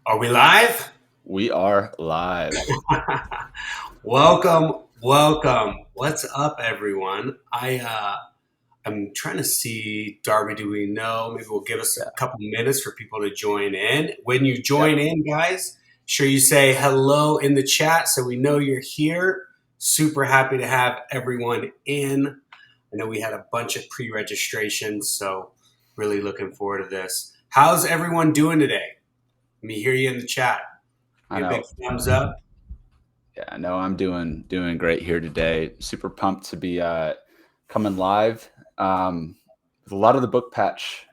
Are we live? We are live. Welcome. What's up, everyone? I'm trying to see, Darby, do we know? Maybe we'll give us a Yeah. couple minutes for people to join in. When you Yep. join in, guys, sure you say hello in the chat so we know you're here. Super happy to have everyone in. I know we had a bunch of pre-registrations, so really looking forward to this. How's everyone doing today? Let me hear you in the chat. I Give me a big know. thumbs up. Yeah, I know I'm doing great here today. Super pumped to be coming live. With a lot of the book patch,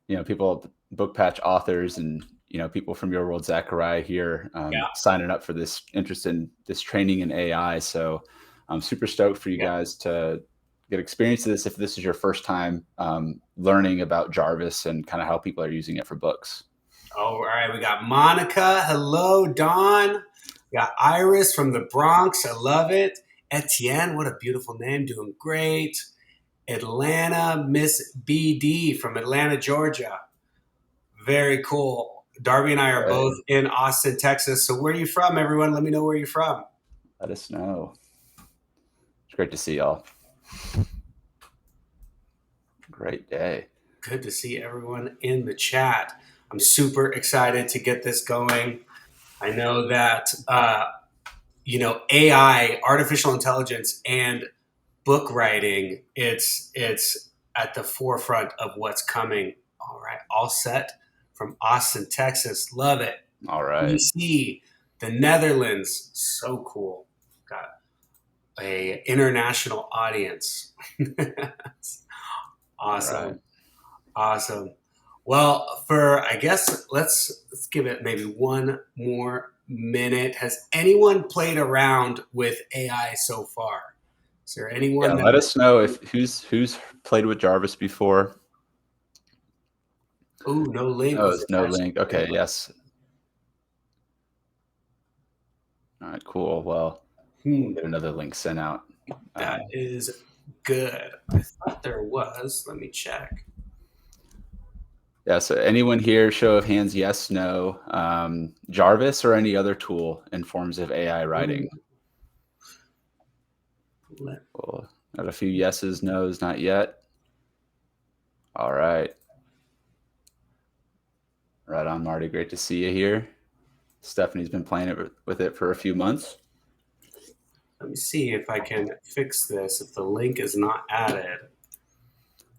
people, book patch authors, and people from your world, Zachariah here, Yeah, signing up for this interest in this training in AI. So I'm super stoked for you yeah. guys to get experience of this if this is your first time learning about Jarvis and kind of how people are using it for books. All right, we got Monica. Hello, Dawn. We got Iris from the Bronx. I love it. Etienne, what a beautiful name. Doing great. Atlanta, Miss BD from Atlanta, Georgia. Very cool. Darby and I are Right. both in Austin, Texas. So where are you from, everyone? Let me know where you're from. Let us know. It's great to see y'all. Great day. Good to see everyone in the chat. I'm super excited to get this going. I know that AI, artificial intelligence, and book writing, it's at the forefront of what's coming. All right, all set from Austin, Texas. Love it. All right. DC, the Netherlands, so cool. Got a international audience. All right. Awesome, awesome. Well, for I guess let's give it maybe one more minute. Has anyone played around with AI so far? Is there Yeah, anyone that? let us know if who's played with Jarvis before. Oh, no link Oh, was it's no attached. link. Okay, yes. All right, cool. Well, we'll Hmm, get another link sent out. that Um, is good. I thought there was. Let me check. yeah, so anyone here, show of hands, yes, no. Jarvis or any other tool in forms of AI Ooh, writing? let, Cool. Got a few yeses, nos, not yet. All right. Right on, Marty. Great to see you here. Stephanie's been playing it with it for a few months. let me see if I can fix this. If the link is not added.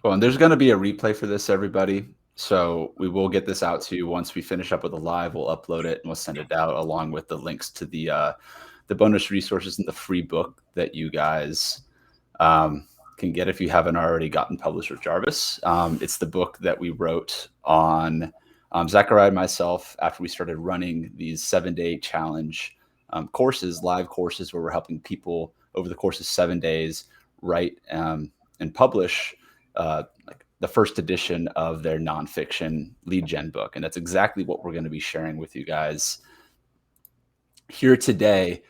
Well, and there's going to be a replay for this, everybody. So we will get this out to you once we finish up with the live. We'll upload it and we'll send it out along with the links to the bonus resources and the free book that you guys can get if you haven't already gotten published with Jarvis. It's the book that we wrote on Zachariah and myself after we started running these 7-day challenge courses, live courses where we're helping people over the course of 7 days write and publish like the first edition of their nonfiction lead gen book. And that's exactly what we're going to be sharing with you guys here today,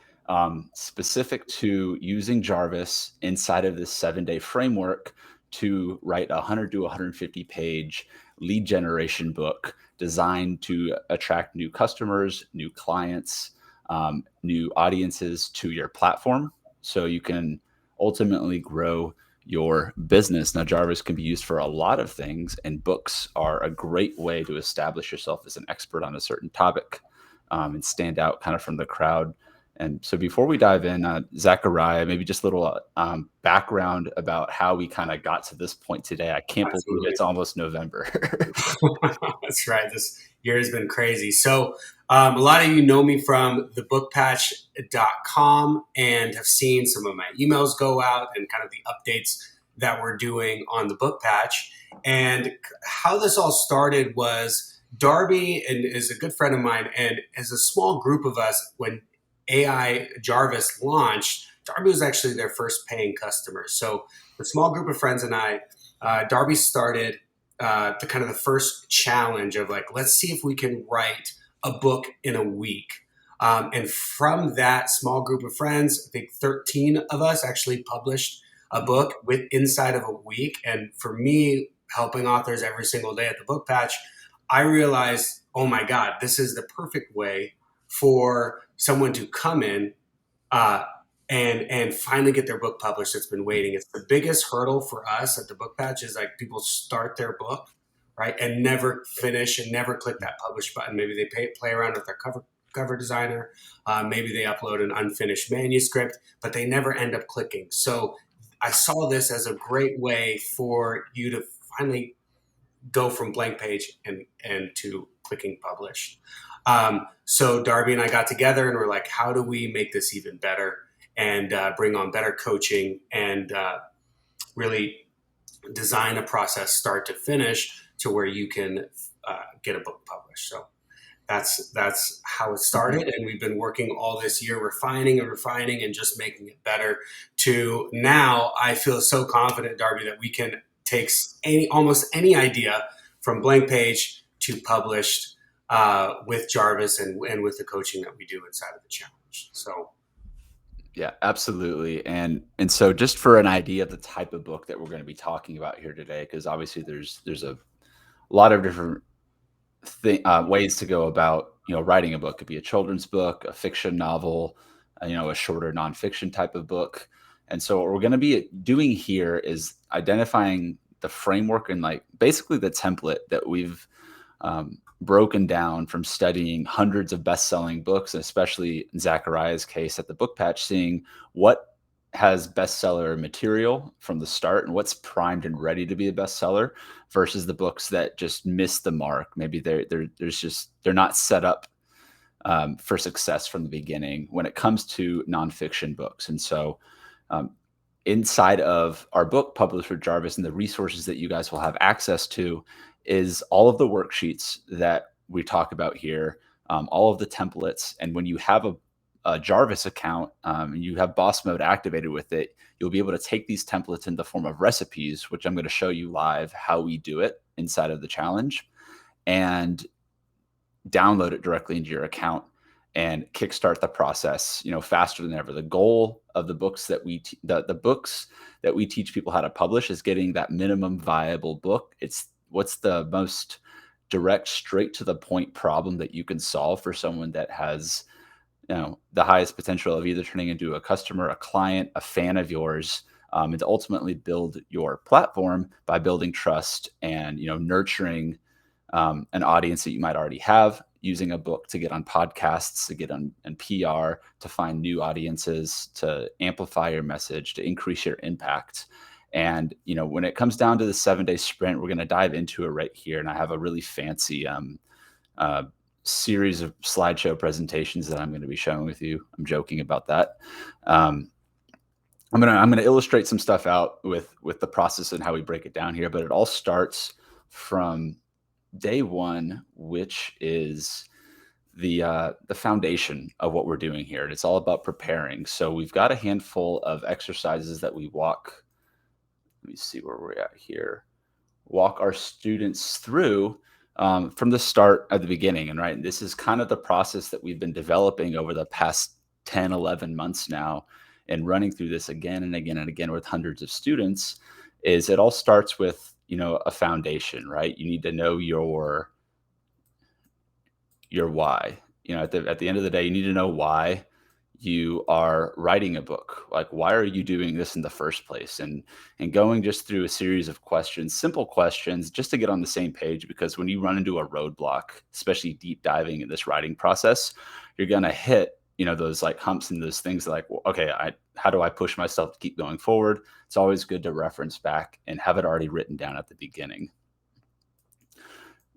specific to using Jarvis inside of this 7-day framework to write a 100 to 150 page lead generation book designed to attract new customers, new clients, new audiences to your platform so you can ultimately grow your business. Now, Jarvis can be used for a lot of things, and books are a great way to establish yourself as an expert on a certain topic and stand out kind of from the crowd. And so before we dive in, Zachariah, maybe just a little background about how we kind of got to this point today. I can't believe Absolutely. it's almost November. That's right. This year has been crazy. So, a lot of you know me from thebookpatch.com and have seen some of my emails go out and kind of the updates that we're doing on the book patch. And how this all started was Darby and is a good friend of mine, and as a small group of us, when AI Jarvis launched, Darby was actually their first paying customer. So, the small group of friends and I, Darby started the kind of the first challenge of like, let's see if we can write a book in a week. And from that small group of friends, I think 13 of us actually published a book with inside of a week. And for me, helping authors every single day at the book patch, I realized, oh my God, this is the perfect way for someone to come in uh, and finally get their book published that's been waiting. It's the biggest hurdle for us at the Book Patch is like people start their book, right, and never finish and never click that publish button. Maybe they play around with their cover designer. Maybe they upload an unfinished manuscript, but they never end up clicking. So I saw this as a great way for you to finally go from blank page and to clicking publish. So Darby and I got together and we're like, how do we make this even better and bring on better coaching and really design a process start to finish to where you can get a book published. So that's how it started, and we've been working all this year refining and just making it better to now I feel so confident, Darby, that we can take almost any idea from blank page to published with Jarvis and with the coaching that we do inside of the challenge. So Yeah, absolutely. And so just for an idea of the type of book that we're going to be talking about here today, because obviously there's a lot of different ways to go about, writing a book. It could be a children's book, a fiction novel, a shorter nonfiction type of book. And so what we're going to be doing here is identifying the framework and like basically the template that we've broken down from studying hundreds of best-selling books, and especially in Zachariah's case at the Book Patch, seeing what has bestseller material from the start and what's primed and ready to be a bestseller versus the books that just miss the mark. Maybe they're not set up for success from the beginning when it comes to nonfiction books. And so inside of our book published with Jarvis and the resources that you guys will have access to is all of the worksheets that we talk about here, all of the templates. And when you have a Jarvis account and you have boss mode activated with it, you'll be able to take these templates in the form of recipes, which I'm going to show you live how we do it inside of the challenge, and download it directly into your account and kickstart the process, faster than ever. The goal of the books that the books that we teach people how to publish is getting that minimum viable book. It's what's the most direct, straight to the point problem that you can solve for someone that has, the highest potential of either turning into a customer, a client, a fan of yours, and to ultimately build your platform by building trust and, nurturing an audience that you might already have, using a book to get on podcasts, to get on PR, to find new audiences, to amplify your message, to increase your impact. And, when it comes down to the 7-day sprint, we're going to dive into it right here. And I have a really fancy series of slideshow presentations that I'm going to be showing with you. I'm joking about that. I'm gonna illustrate some stuff out with the process and how we break it down here, but it all starts from day one, which is the foundation of what we're doing here. And it's all about preparing. So we've got a handful of exercises that we walk. Let me see where we're at here. Walk our students through from the start at the beginning. And right, this is kind of the process that we've been developing over the past 10, 11 months now, and running through this again and again and again with hundreds of students. Is it all starts with, a foundation, right? You need to know your why. At the end of the day, you need to know why you are writing a book. Like, why are you doing this in the first place? And going just through a series of questions, simple questions, just to get on the same page, because when you run into a roadblock, especially deep diving in this writing process, you're going to hit, those like humps and those things like, well, okay, how do I push myself to keep going forward? It's always good to reference back and have it already written down at the beginning.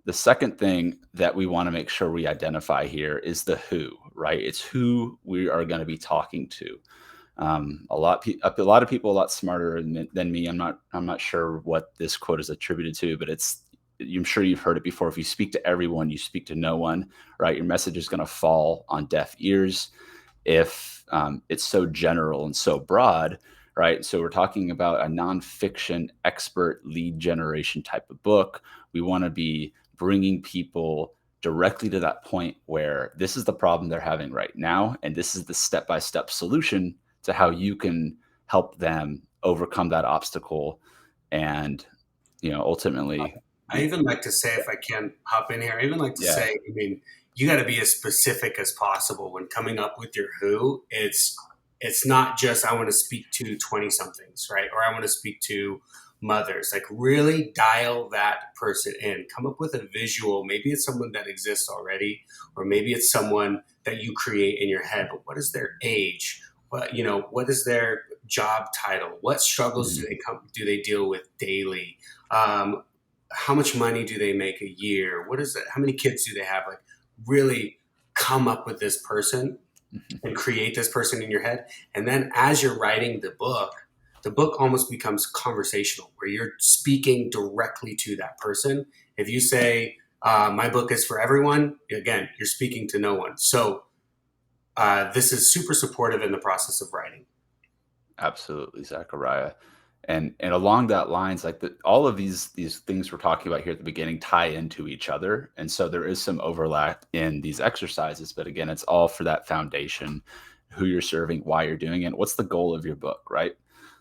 The second thing that we want to make sure we identify here is the who, right? It's who we are going to be talking to. A lot of people a lot smarter than me. I'm not sure what this quote is attributed to, but I'm sure you've heard it before. If you speak to everyone, you speak to no one, right? Your message is going to fall on deaf ears if it's so general and so broad, right? So we're talking about a nonfiction expert lead generation type of book. We want to be bringing people directly to that point where this is the problem they're having right now, and this is the step-by-step solution to how you can help them overcome that obstacle and, ultimately I even like to say, if I can hop in here, I even like to Yeah. say, I mean, you got to be as specific as possible when coming up with your who. It's not just I want to speak to 20 somethings, right? Or I want to speak to mothers. Like really dial that person in. Come up with a visual. Maybe it's someone that exists already, or maybe it's someone that you create in your head. But what is their age? What is their job title? What struggles Mhm. do they deal with daily? Um, how much money do they make a year? What is it? How many kids do they have? Like, really come up with this person Mhm. and create this person in your head. And then as you're writing the book almost becomes conversational, where you're speaking directly to that person. If you say, my book is for everyone, again, you're speaking to no one. So this is super supportive in the process of writing. Absolutely, Zachariah. And along that lines, like all of these things we're talking about here at the beginning tie into each other. And so there is some overlap in these exercises, but again, it's all for that foundation, who you're serving, why you're doing it, what's the goal of your book, right?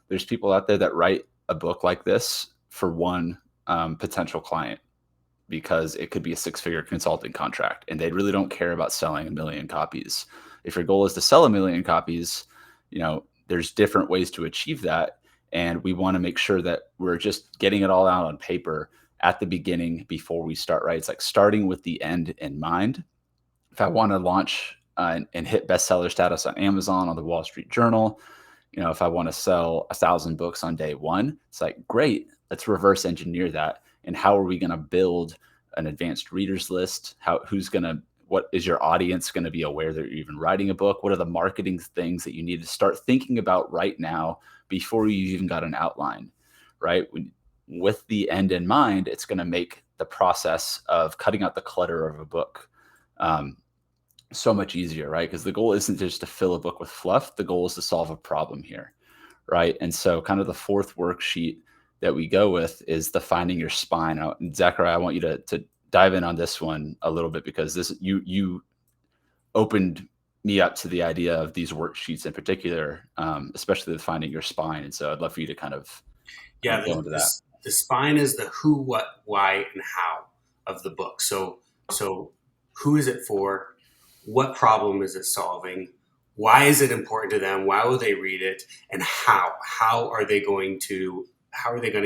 There's people out there that write a book like this for one potential client because it could be a six-figure consulting contract and they really don't care about selling a million copies. If your goal is to sell a million copies, there's different ways to achieve that. And we want to make sure that we're just getting it all out on paper at the beginning before we start, right? It's like starting with the end in mind. If I want to launch and hit bestseller status on Amazon, on the Wall Street Journal, if I want to sell 1,000 books on day one, it's like, great, let's reverse engineer that. And how are we going to build an advanced readers list? What is your audience going to be aware that you're even writing a book? What are the marketing things that you need to start thinking about right now before you even got an outline, right? With the end in mind, it's going to make the process of cutting out the clutter of a book um, so much easier, right? Because the goal isn't just to fill a book with fluff. The goal is to solve a problem here, right? And so, kind of the fourth worksheet that we go with is the finding your spine. Now, Zachariah, I want you to dive in on this one a little bit because this you opened me up to the idea of these worksheets in particular, especially the finding your spine. And so, I'd love for you to kind of Yeah, go into that. the spine is the who, what, why, and how of the book. So who is it for? What problem is it solving? Why is it important to them? Why will they read it? And how? How are they going to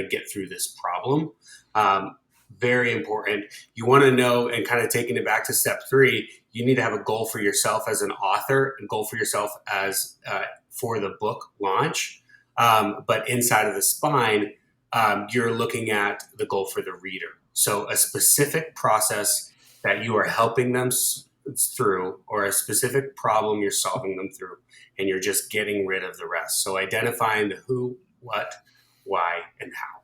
get through this problem? Um, Very important. You want to know, and kind of taking it back to step three, you need to have a goal for yourself as an author, a goal for yourself as for the book launch. But inside of the spine, you're looking at the goal for the reader. So a specific process that you are helping them through, or a specific problem you're solving them through, and you're just getting rid of the rest. So identifying the who, what, why, and how.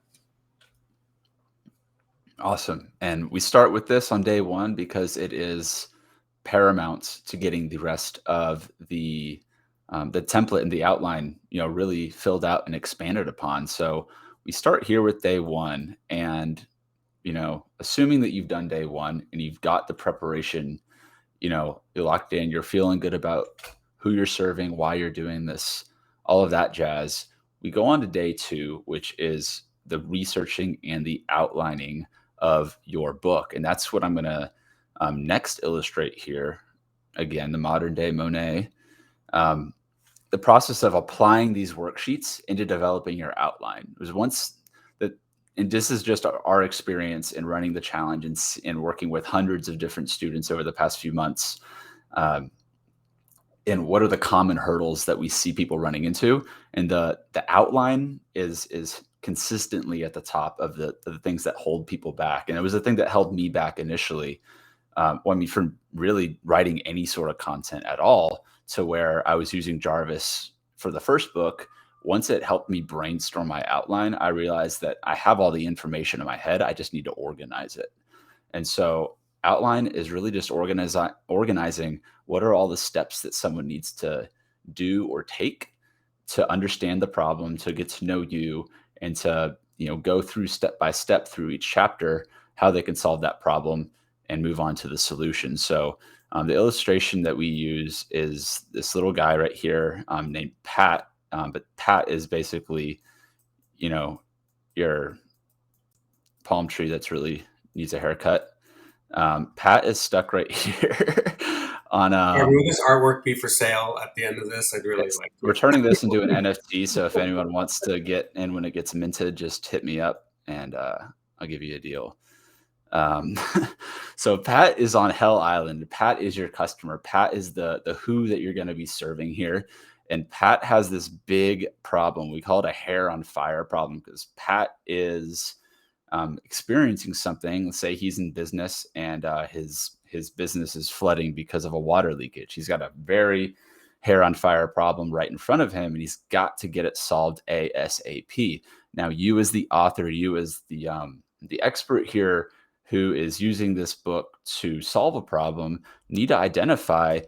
Awesome. And we start with this on day one because it is paramount to getting the rest of the template and the outline, really filled out and expanded upon. So we start here with day one, and assuming that you've done day one and you've got the preparation, you're locked in, you're feeling good about who you're serving, why you're doing this, all of that jazz. We go on to day two, which is the researching and the outlining of your book. And that's what I'm going to next illustrate here. Again, the modern day Monet. Um, the process of applying these worksheets into developing your outline. It was once that, and this is just our experience in running the challenge and working with hundreds of different students over the past few months. Um, and what are the common hurdles that we see people running into? And the outline is consistently at the top of the things that hold people back. And it was the thing that held me back initially. Well, I mean, from really writing any sort of content at all, to where I was using Jarvis for the first book. Once it helped me brainstorm my outline, I realized that I have all the information in my head. I just need to organize it. And so outline is really just organizing what are all the steps that someone needs to do or take to understand the problem, to get to know you, and to go through step by step through each chapter how they can solve that problem and move on to the solution. So the illustration that we use is this little guy right here named Pat. But Pat is basically, your palm tree that's really needs a haircut. Pat is stuck right here on Will this artwork be for sale at the end of this? I'd really yes, like we're to. turning this into an NFT. So if anyone wants to get in when it gets minted, just hit me up and I'll give you a deal. Um, so Pat is on Hell Island. Pat is your customer. Pat is the who that you're going to be serving here. And Pat has this big problem. We call it a hair on fire problem because Pat is experiencing something. Let's say he's in business and his business is flooding because of a water leakage. He's got a very hair on fire problem right in front of him, and he's got to get it solved ASAP. Now, you as the author, you as the expert here who is using this book to solve a problem, need to identify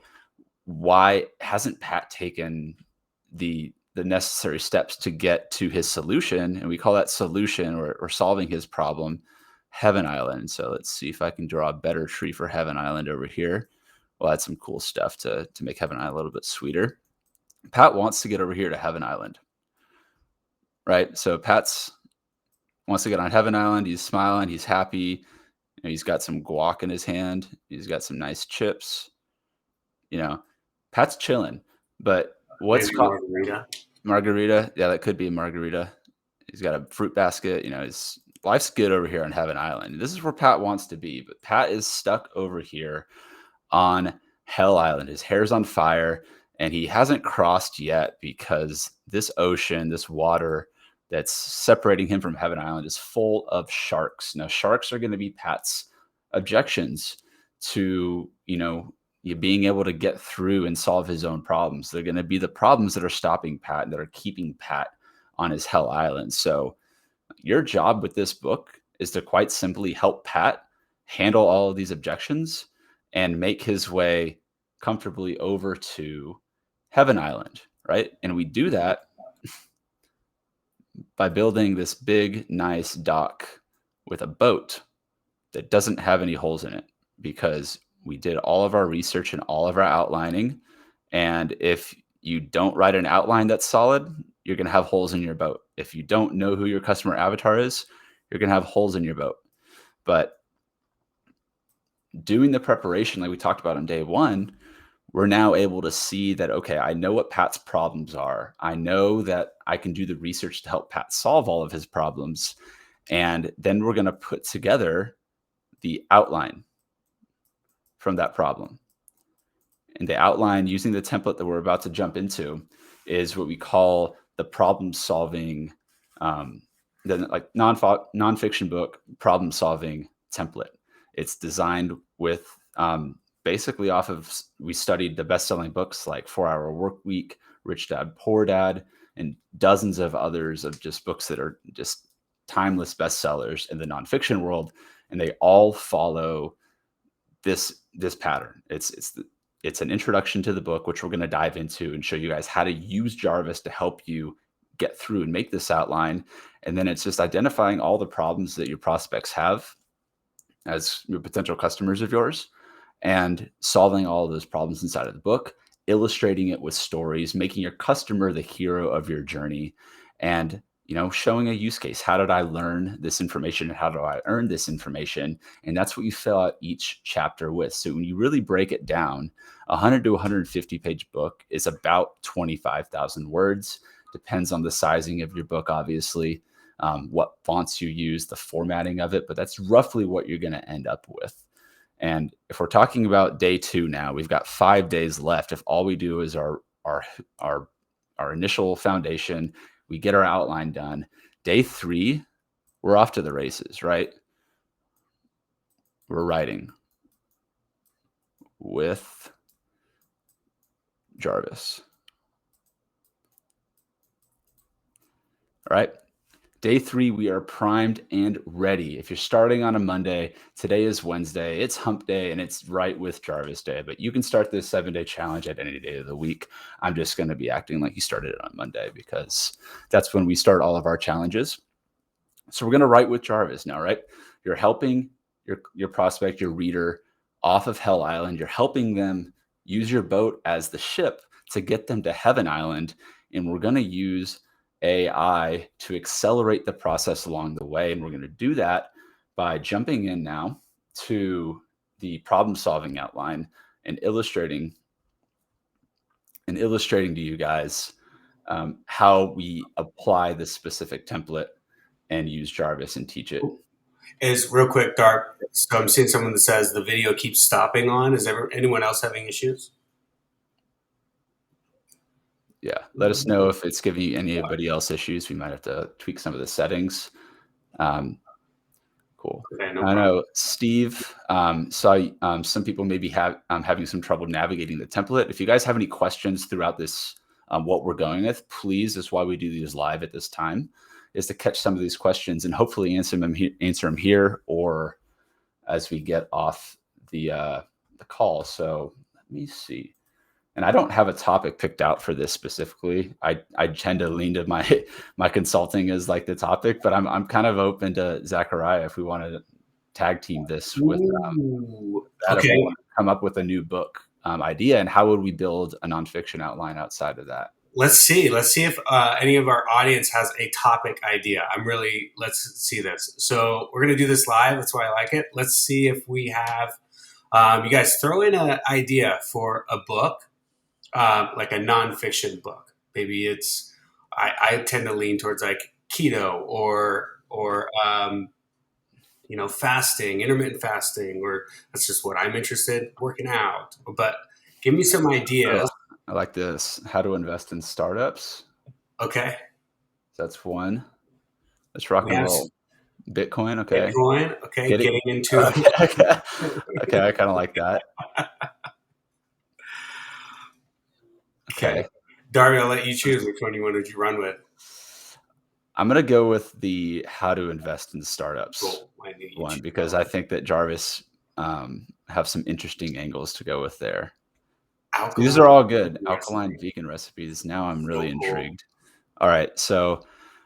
why hasn't Pat taken the necessary steps to get to his solution, and we call that solution or solving his problem Heaven Island. So let's see if I can draw a better tree for Heaven Island over here. We'll add some cool stuff to make Heaven Island a little bit sweeter. Pat wants to get over here to Heaven Island, right? So Pat's wants to get on Heaven Island. He's smiling. He's happy. You know, he's got some guac in his hand. He's got some nice chips. You know, Pat's chilling. But what's Maybe margarita. margarita? Yeah, that could be a margarita. He's got a fruit basket. You know, his life's good over here on Heaven Island. This is where Pat wants to be, but Pat is stuck over here on Hell Island. His hair's on fire, and he hasn't crossed yet because this ocean, this water that's separating him from Heaven Island is full of sharks. Now, sharks are going to be Pat's objections to, you know, you being able to get through and solve his own problems. They're going to be the problems that are stopping Pat, that are keeping Pat on his Hell Island. So your job with this book is to quite simply help Pat handle all of these objections and make his way comfortably over to Heaven Island, right? And we do that by building this big, nice dock with a boat that doesn't have any holes in it because we did all of our research and all of our outlining. And if you don't write an outline that's solid, you're going to have holes in your boat. If you don't know who your customer avatar is, you're going to have holes in your boat. But doing the preparation, like we talked about on day one, we're now able to see that, okay, I know what Pat's problems are. I know that I can do the research to help Pat solve all of his problems. And then we're going to put together the outline from that problem. And the outline using the template that we're about to jump into is what we call the problem solving, the like nonfiction book problem solving template. It's designed with basically off of, we studied the best-selling books like 4 Hour Work Week, Rich Dad, Poor Dad, and dozens of others of just books that are just timeless bestsellers in the nonfiction world. And they all follow this pattern. It's an introduction to the book, which we're going to dive into and show you guys how to use Jarvis to help you get through and make this outline. And then it's just identifying all the problems that your prospects have as your potential customers of yours and solving all of those problems inside of the book, illustrating it with stories, making your customer the hero of your journey, and, you know, showing a use case. How did I learn this information? How do I earn this information? And that's what you fill out each chapter with. So when you really break it down, 100 to 150 page book is about 25,000 words. Depends on the sizing of your book, obviously, what fonts you use, the formatting of it, but that's roughly what you're going to end up with. And if we're talking about day 2 now, we've got 5 days left. If all we do is our initial foundation, we get our outline done. Day 3, we're off to the races, right? We're writing with Jarvis. All right. Day 3, we are primed and ready. If you're starting on a Monday, today is Wednesday, it's hump day, and it's right with Jarvis Day. But you can start this 7-day challenge at any day of the week. I'm just going to be acting like you started it on Monday because that's when we start all of our challenges. So we're going to write with Jarvis now, right? You're helping your prospect, your reader, off of Hell Island. You're helping them use your boat as the ship to get them to Heaven Island. And we're going to use AI to accelerate the process along the way. And we're going to do that by jumping in now to the problem solving outline and illustrating to you guys how we apply this specific template and use Jarvis and teach it. Is real quick, Dark. So I'm seeing someone that says the video keeps stopping on. Is anyone else having issues? Yeah, let us know if it's giving you anybody else issues. We might have to tweak some of the settings. Cool. Okay, no I problem. know Steve saw some people maybe having some trouble navigating the template. If you guys have any questions throughout this, what we're going with, please, that's why we do these live at this time, is to catch some of these questions and hopefully answer them here or as we get off the call. So let me see. And I don't have a topic picked out for this specifically. I tend to lean to my consulting as like the topic, but I'm kind of open to Zachariah if we want to tag team this with that. Okay. If we want to come up with a new book idea, and how would we build a nonfiction outline outside of that? Let's see if any of our audience has a topic idea. Let's see this. So we're going to do this live. That's why I like it. Let's see if we have, you guys throw in an idea for a book, like a nonfiction book. Maybe I tend to lean towards like keto or fasting, intermittent fasting, or that's just what I'm interested in, working out. But give me some ideas. I like this. How to invest in startups. Okay. That's one. Let's rock and roll. Bitcoin. Okay. Bitcoin. Okay. Getting into Okay. I kind of like that. Okay. Darby, I'll let you choose which one you want to run with. I'm going to go with the how to invest in startups one, because I think that Jarvis have some interesting angles to go with there. These are all good. Alkaline vegan recipes. Now I'm really intrigued. All right. So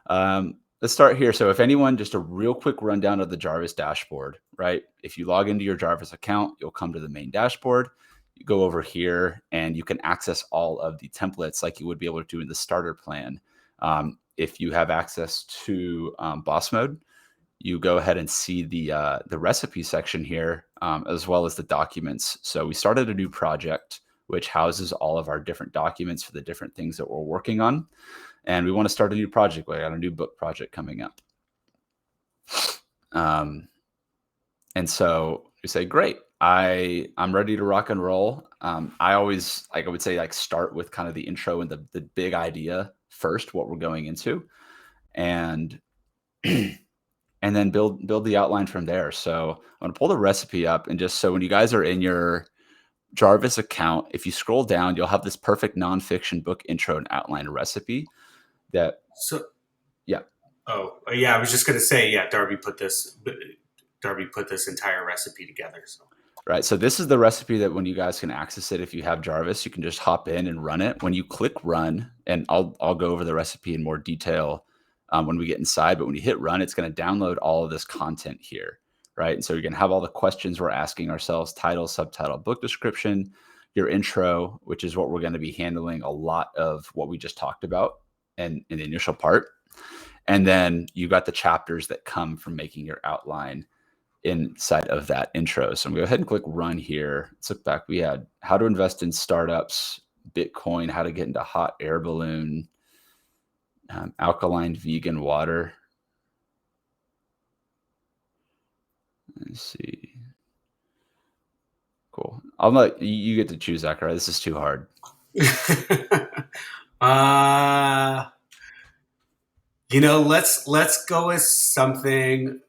let's start here. So if anyone, just a real quick rundown of the Jarvis dashboard, right? If you log into your Jarvis account, you'll come to the main dashboard. You go over here and you can access all of the templates like you would be able to do in the starter plan. If you have access to boss mode, you go ahead and see the recipe section here, as well as the documents. So we started a new project which houses all of our different documents for the different things that we're working on. And we want to start a new project. We got a new book project coming up. And so we say, great, I'm ready to rock and roll. I always, I would say, start with kind of the intro and the big idea first, what we're going into, and and then build the outline from there. So I'm going to pull the recipe up, and just so when you guys are in your Jarvis account, if you scroll down, you'll have this perfect nonfiction book intro and outline recipe. Yeah. Oh yeah, I was just going to say, yeah, Darby put this entire recipe together. So. Right. So this is the recipe that when you guys can access it, if you have Jarvis, you can just hop in and run it. When you click run, and I'll go over the recipe in more detail when we get inside, but when you hit run, it's going to download all of this content here. Right. And so you're going to have all the questions we're asking ourselves: title, subtitle, book description, your intro, which is what we're going to be handling a lot of what we just talked about in the initial part. And then you got the chapters that come from making your outline inside of that intro. So I'm going to go ahead and click run here. Let's look back. We had how to invest in startups, Bitcoin, how to get into hot air balloon, alkaline vegan water. Let's see. Cool. I'll let you get to choose, Zachariah. This is too hard. Let's go with something.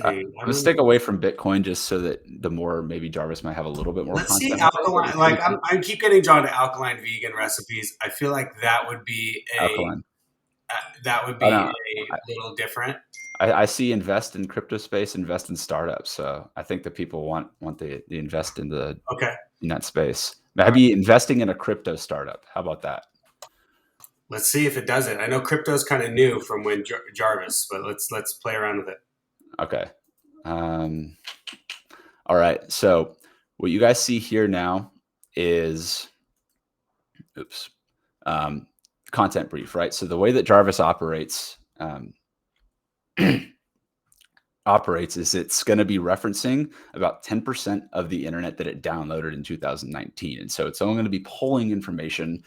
I'm gonna stick away from Bitcoin just so that the more maybe Jarvis might have a little bit more. Let's see alkaline. Like I keep getting drawn to alkaline vegan recipes. I feel like that would be alkaline. A little different. I see invest in crypto space, invest in startups. So I think that people want the invest in in that space. Maybe investing in a crypto startup. How about that? Let's see if it does it. I know crypto is kind of new from when Jarvis, but let's play around with it. Okay. All right. So what you guys see here now is, content brief, right? So the way that Jarvis operates, operates is it's going to be referencing about 10% of the internet that it downloaded in 2019. And so it's only going to be pulling information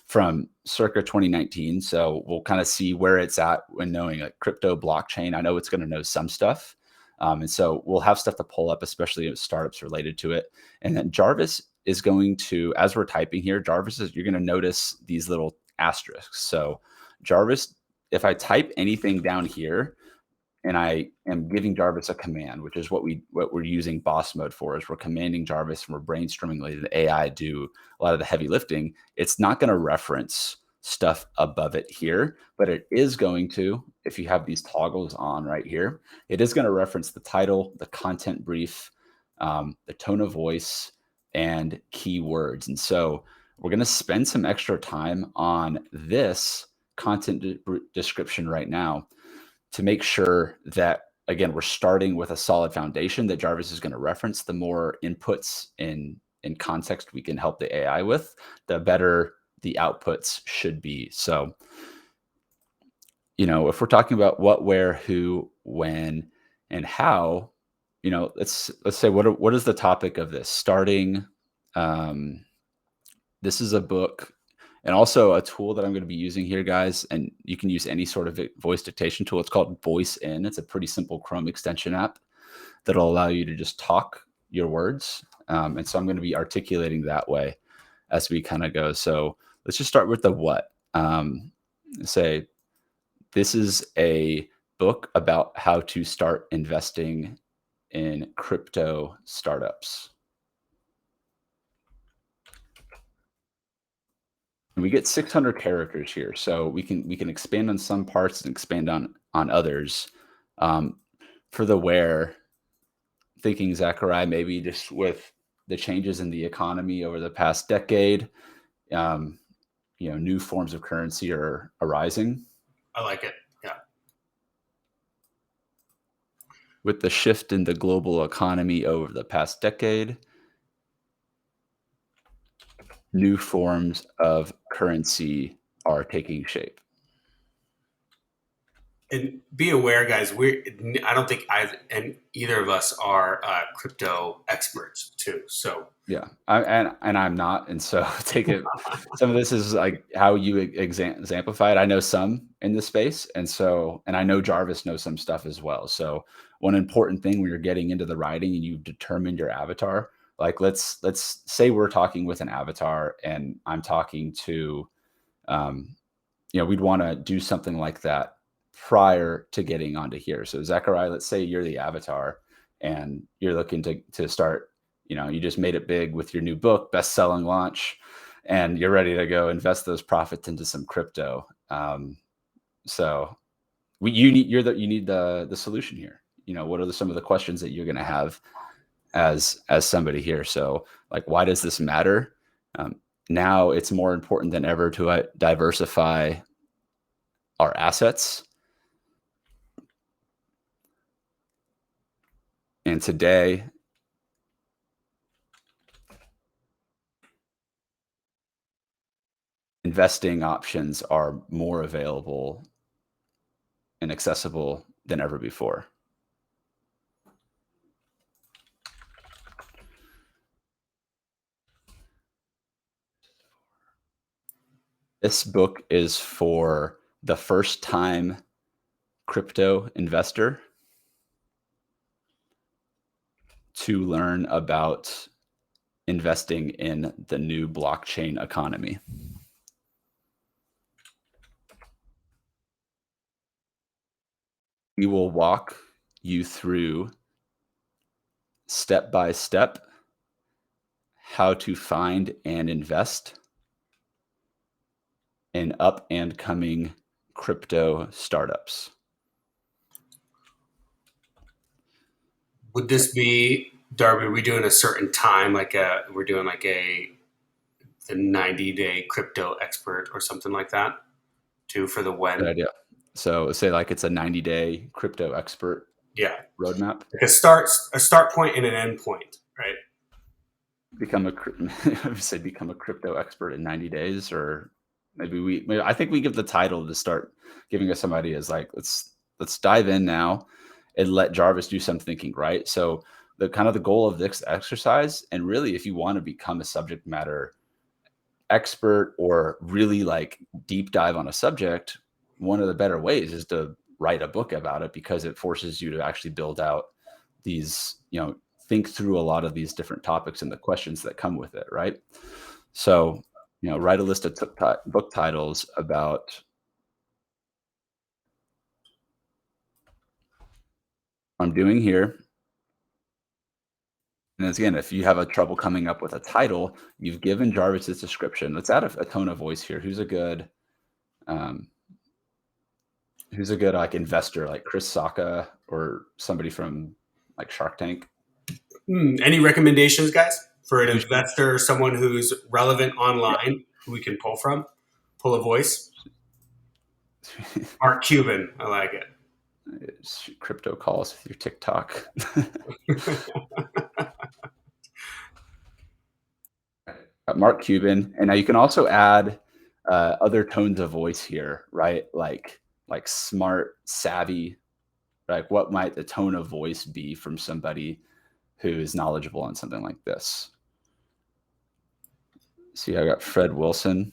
from circa 2019. So we'll kind of see where it's at when knowing like crypto blockchain. I know it's going to know some stuff. And so we'll have stuff to pull up, especially startups related to it. And then Jarvis is going to, as we're typing here, Jarvis is, you're going to notice these little asterisks. So Jarvis, if I type anything down here, and I am giving Jarvis a command, which is what we're using boss mode for, is we're commanding Jarvis and we're brainstorming, letting the AI do a lot of the heavy lifting. It's not going to reference stuff above it here, but it is going to, if you have these toggles on right here, it is going to reference the title, the content brief, the tone of voice, and keywords. And so we're going to spend some extra time on this content description right now to make sure that, again, we're starting with a solid foundation that Jarvis is going to reference. The more inputs in context we can help the AI with, the better the outputs should be. So, if we're talking about what, where, who, when, and how, let's say what is the topic of this? Starting, this is a book. And also a tool that I'm going to be using here, guys, and you can use any sort of voice dictation tool. It's called Voice In. It's a pretty simple Chrome extension app that'll allow you to just talk your words. And so I'm going to be articulating that way as we kind of go. So let's just start with the what. Say, this is a book about how to start investing in crypto startups. And we get 600 characters here, so we can expand on some parts and expand on others. For the where, thinking Zachariah, maybe just with the changes in the economy over the past decade, new forms of currency are arising. I like it. Yeah. With the shift in the global economy over the past decade, new forms of currency are taking shape. And be aware, guys. I don't think either of us are crypto experts, too. So yeah, I'm not, and so take it. Some of this is like how you exemplify it. I know some in this space, and I know Jarvis knows some stuff as well. So one important thing when you're getting into the writing and you've determined your avatar, like let's say we're talking with an avatar, and I'm talking to, we'd want to do something like that prior to getting onto here. So Zachariah, let's say you're the avatar and you're looking to start, you just made it big with your new book, best-selling launch, and you're ready to go invest those profits into some crypto. So you need the solution here. What are some of the questions that you're going to have as somebody here? So like, why does this matter? Now it's more important than ever to diversify our assets. And today, investing options are more available and accessible than ever before. This book is for the first-time crypto investor to learn about investing in the new blockchain economy. We will walk you through step by step how to find and invest in up and coming crypto startups. would this be, Darby, are we doing a certain time? We're doing the 90-day crypto expert or something like that too for the when? Good idea. So say like it's a 90-day crypto expert roadmap. Like a start point and an end point, right? Become a crypto expert in 90 days, or maybe I think we give the title to start giving us some ideas. Like let's let's dive in now and let Jarvis do some thinking, right? So the goal of this exercise, and really if you want to become a subject matter expert or really like deep dive on a subject, one of the better ways is to write a book about it, because it forces you to actually build out these, think through a lot of these different topics and the questions that come with it, right? So, write a list of book titles about what I'm doing here. And again, if you have a trouble coming up with a title, you've given Jarvis this description. Let's add a tone of voice here. Um, who's a good like investor, like Chris Sacca or somebody from like Shark Tank? Any recommendations, guys, for an Who should- investor or someone who's relevant online who we can pull from? Pull a voice. Mark Cuban. I like it. Crypto calls with your TikTok. Mark Cuban, and now you can also add other tones of voice here, right? Like smart, savvy. Like, what might the tone of voice be from somebody who is knowledgeable on something like this? See, I got Fred Wilson.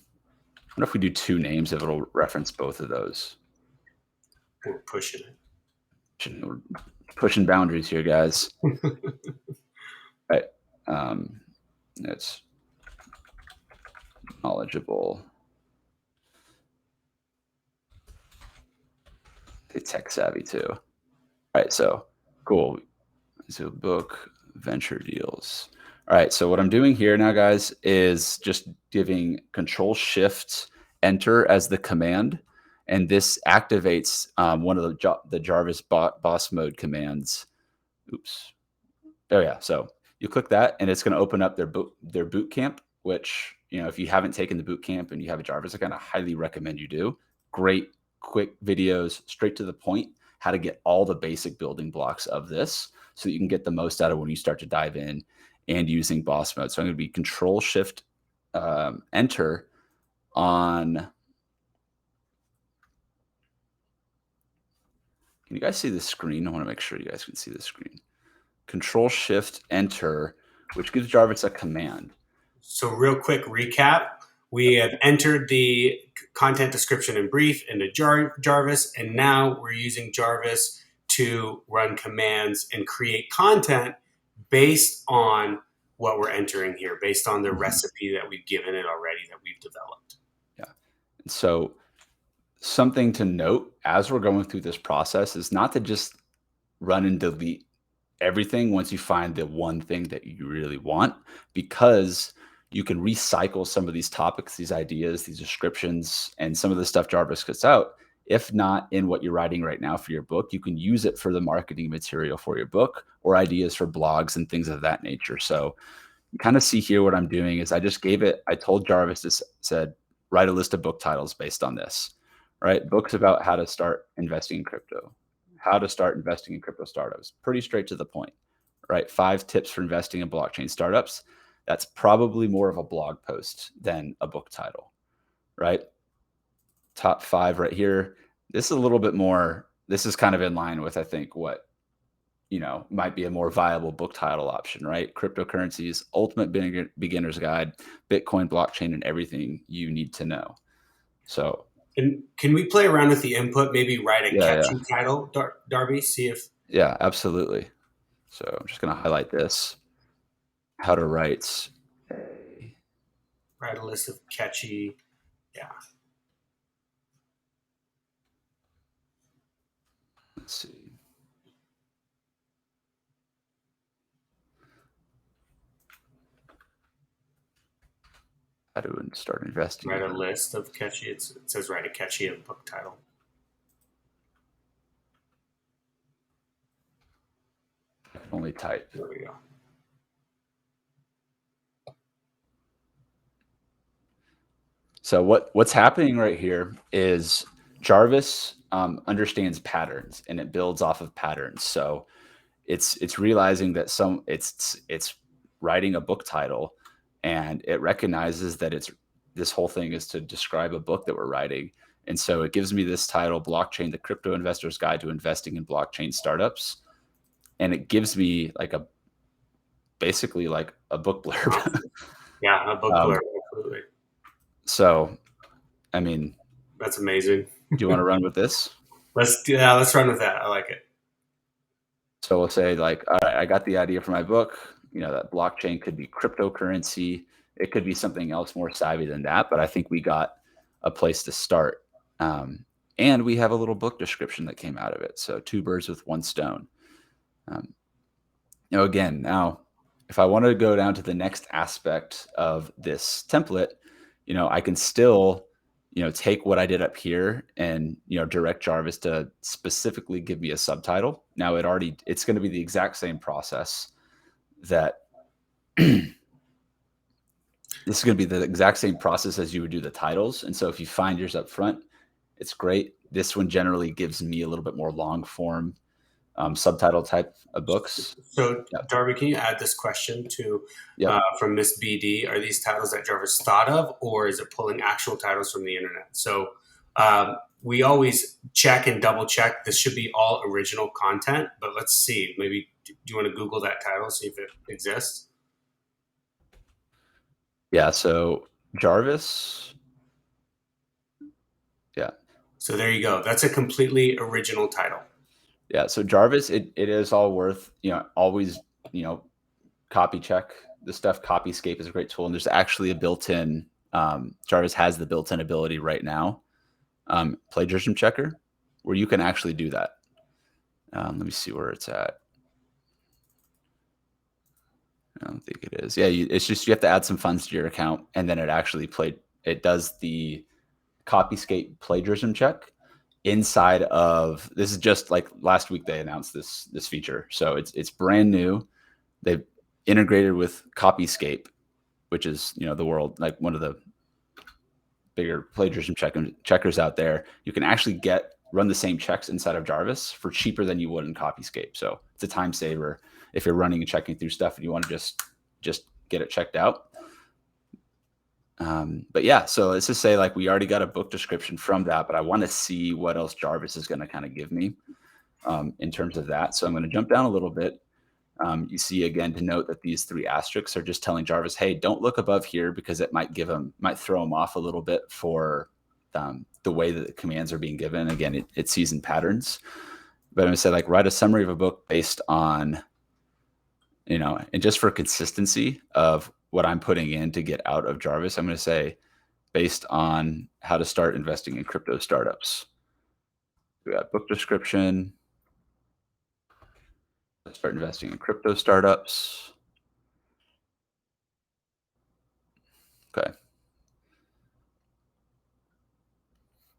I wonder if we do two names, if it'll reference both of those. We're pushing it. We're pushing boundaries here, guys. Right. It's knowledgeable. They tech savvy too. All right, so cool. So book venture deals. All right, so what I'm doing here now, guys, is just giving Control Shift Enter as the command, and this activates one of the Jarvis boss mode commands. Oops. Oh yeah, so you click that, and it's going to open up their boot camp. Which, if you haven't taken the boot camp and you have a Jarvis account, I highly recommend you do. Great, quick videos, straight to the point. How to get all the basic building blocks of this, so that you can get the most out of when you start to dive in and using boss mode. So I'm going to be Control Shift Enter on. Can you guys see the screen? I want to make sure you guys can see the screen. Control Shift Enter, which gives Jarvis a command. So real quick recap. We have entered the content description and brief into Jarvis, and now we're using Jarvis to run commands and create content based on what we're entering here, based on the recipe that we've given it already, that we've developed. Yeah. So something to note as we're going through this process is not to just run and delete everything once you find the one thing that you really want, because you can recycle some of these topics, these ideas, these descriptions, and some of the stuff Jarvis cuts out. If not in what you're writing right now for your book, you can use it for the marketing material for your book or ideas for blogs and things of that nature. So you kind of see here what I'm doing is I told Jarvis, this said, write a list of book titles based on this, right? Books about how to start investing in crypto, how to start investing in crypto startups. Pretty straight to the point, right? 5 tips for investing in blockchain startups. That's probably more of a blog post than a book title, right? Top 5 right here. This is a little bit more, this is kind of in line with, I think, what, might be a more viable book title option, right? Cryptocurrencies, ultimate beginner's guide, Bitcoin, blockchain, and everything you need to know. So, and can we play around with the input? Maybe write a catchy yeah. title, Darby. See if. Yeah, absolutely. So I'm just going to highlight this. How to write Write a list of catchy. Yeah. Let's see. How to start investing. Write a list of catchy. It says write a catchy book title. Only type. There we go. So what's happening right here is Jarvis understands patterns, and it builds off of patterns. So it's realizing that it's writing a book title, and it recognizes that this whole thing is to describe a book that we're writing. And so it gives me this title, Blockchain, the Crypto Investor's Guide to Investing in Blockchain Startups. And it gives me like basically like a book blurb. Yeah, a book blurb, absolutely. So, I mean, that's amazing. Do you want to run with this? Let's run with that. I like it. So we'll say like, all right, I got the idea for my book, that blockchain could be cryptocurrency. It could be something else more savvy than that, but I think we got a place to start. And we have a little book description that came out of it. So 2 birds with 1 stone. Again, now, if I want to go down to the next aspect of this template, I can still, take what I did up here and, direct Jarvis to specifically give me a subtitle. Now it's going to be the exact same process that this is going to be the exact same process as you would do the titles. And so if you find yours up front, it's great. This one generally gives me a little bit more long form subtitle type of books. So, Darby, can you add this question to from Miss BD? Are these titles that Jarvis thought of, or is it pulling actual titles from the internet? So we always check and double check. This should be all original content, but let's see. Maybe do you want to Google that title, see if it exists? Yeah. So Jarvis. Yeah. So there you go. That's a completely original title. Yeah. So Jarvis, it is all worth, always, copy check the stuff. Copyscape is a great tool. And there's actually a built-in, Jarvis has the built-in ability right now, plagiarism checker, where you can actually do that. Let me see where it's at. I don't think it is. Yeah. It's just, you have to add some funds to your account, and then it actually it does the Copyscape plagiarism check inside of, this is just like last week they announced this feature. So it's brand new. They've integrated with Copyscape, which is, the world, like one of the bigger plagiarism checkers out there. You can actually run the same checks inside of Jarvis for cheaper than you would in Copyscape. So it's a time saver if you're running and checking through stuff and you want to just get it checked out. But yeah, so let's just say like we already got a book description from that, but I want to see what else Jarvis is going to kind of give me in terms of that. So I'm going to jump down a little bit. You see again to note that these 3 asterisks are just telling Jarvis, hey, don't look above here, because it might throw him off a little bit for the way that the commands are being given. Again, it sees in patterns. But I'm going to say like write a summary of a book based on, and just for consistency of what I'm putting in to get out of Jarvis, I'm going to say based on how to start investing in crypto startups. We got book description. Let's start investing in crypto startups. Okay.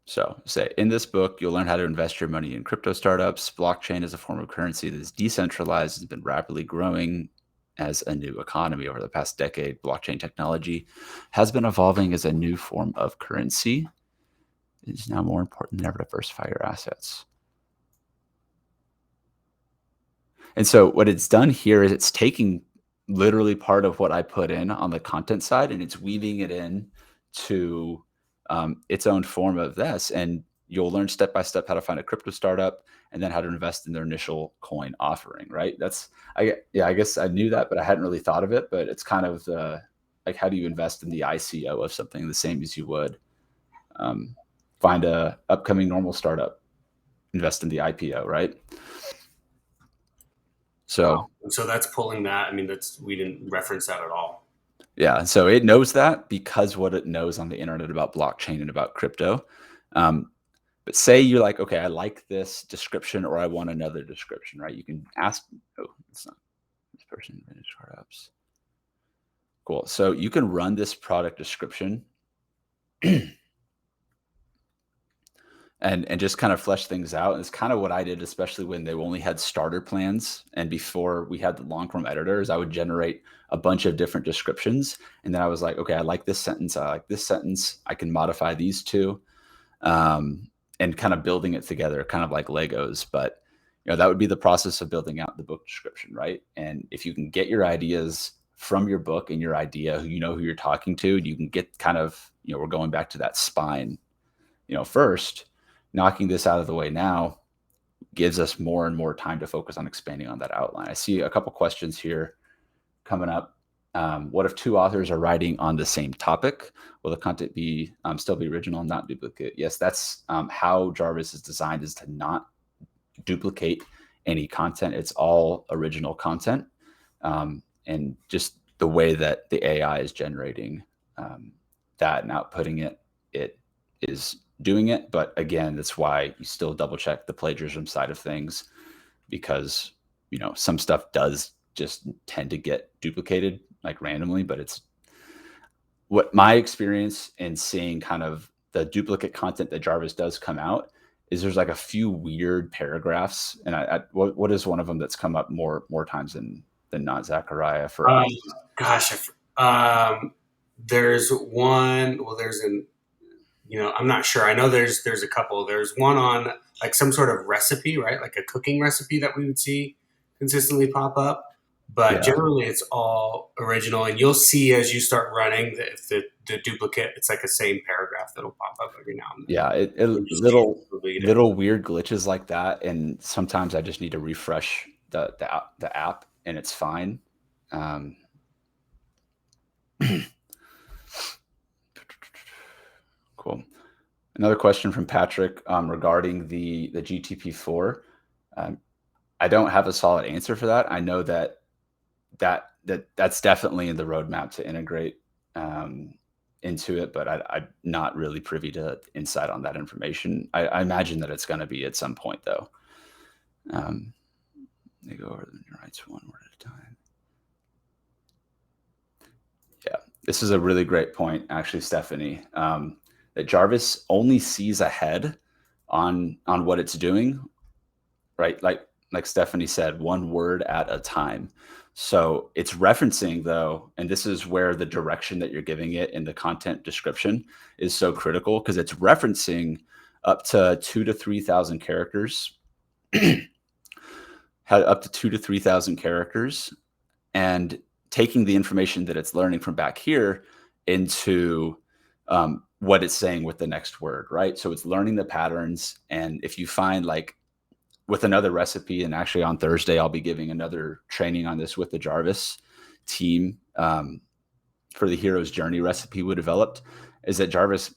So say in this book, you'll learn how to invest your money in crypto startups. Blockchain is a form of currency that is decentralized and has been rapidly growing as a new economy over the past decade. Blockchain technology has been evolving as a new form of currency. It is now more important than ever to diversify your assets. And so what it's done here is it's taking literally part of what I put in on the content side, and it's weaving it in to its own form of this. And you'll learn step by step how to find a crypto startup and then how to invest in their initial coin offering, right? I guess I knew that, but I hadn't really thought of it. But it's kind of like, how do you invest in the ICO of something the same as you would find a upcoming normal startup, invest in the IPO, right? So that's pulling that. I mean, we didn't reference that at all. Yeah, so it knows that because what it knows on the internet about blockchain and about crypto. But say you're like, okay, I like this description, or I want another description, right? You can ask, it's not this person invented startups. Cool. So you can run this product description and just kind of flesh things out. And it's kind of what I did, especially when they only had starter plans. And before we had the long form editors, I would generate a bunch of different descriptions. And then I was like, okay, I like this sentence. I like this sentence. I can modify these 2. And kind of building it together, kind of like Legos. But that would be the process of building out the book description, right? And if you can get your ideas from your book and your idea, who you're talking to, you can get kind of, we're going back to that spine first, knocking this out of the way now gives us more and more time to focus on expanding on that outline. I see a couple questions here coming up. What if two authors are writing on the same topic? Will the content be still be original and not duplicate? Yes, that's how Jarvis is designed, is to not duplicate any content. It's all original content, and just the way that the AI is generating that and outputting it is doing it. But again, that's why you still double check the plagiarism side of things, because some stuff does just tend to get duplicated like randomly. But it's what my experience in seeing kind of the duplicate content that Jarvis does come out is there's like a few weird paragraphs, and what is one of them that's come up more times than not, Zachariah, for us? Gosh, there's one. Well, there's an. I'm not sure. I know there's a couple. There's one on like some sort of recipe, right? Like a cooking recipe that we would see consistently pop up. But Yeah, generally, it's all original, and you'll see as you start running if the duplicate, it's like a same paragraph that'll pop up every now and then. yeah, You just can't little delete it. little weird glitches like that, and sometimes I just need to refresh the app, and it's fine. Um, cool. Another question from Patrick regarding the GTP4. Um, I don't have a solid answer for that. I know that's definitely in the roadmap to integrate into it, but I'm not really privy to insight on that information. I imagine that it's going to be at some point, though. They go over the rights one word at a time. Yeah, this is a really great point, actually, Stephanie. That Jarvis only sees ahead on what it's doing, right? Like Stephanie said, one word at a time. So it's referencing, though, and this is where the direction that you're giving it in the content description is so critical, because it's referencing up to 2,000 to 3,000 characters, had up to 2,000 to 3,000 characters, and taking the information that it's learning from back here into what it's saying with the next word, right? So it's learning the patterns. And if you find, like, with another recipe, and actually on Thursday, I'll be giving another training on this with the Jarvis team for the hero's journey recipe we developed, is that Jarvis,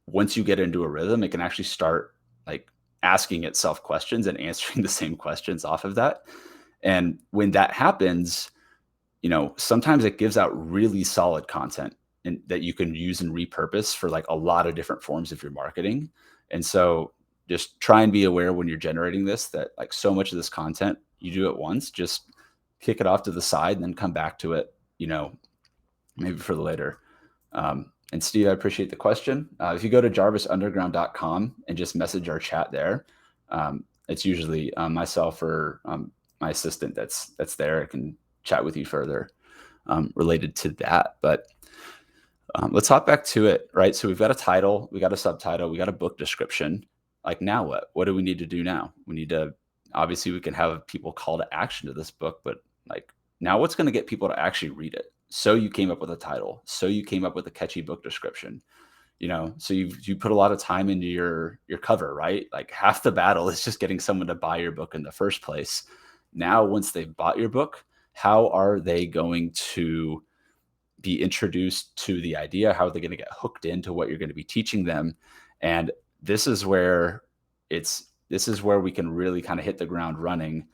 once you get into a rhythm, it can actually start like asking itself questions and answering the same questions off of that. And when that happens, sometimes it gives out really solid content and that you can use and repurpose for like a lot of different forms of your marketing. And so just try and be aware when you're generating this, that like so much of this content you do at once, just kick it off to the side and then come back to it, maybe for the later. And Steve, I appreciate the question. If you go to jarvisunderground.com and just message our chat there, it's usually myself or my assistant that's there. I can chat with you further related to that. But let's hop back to it, right? So we've got a title, we got a subtitle, we got a book description. Like, now what? What do we need to do now? We need to, obviously we can have people call to action to this book, but like, now what's going to get people to actually read it? So you came up with a title. So you came up with a catchy book description. So you put a lot of time into your cover, right? Like, half the battle is just getting someone to buy your book in the first place. Now, once they've bought your book, how are they going to be introduced to the idea? How are they going to get hooked into what you're going to be teaching them? And this is where we can really kind of hit the ground running.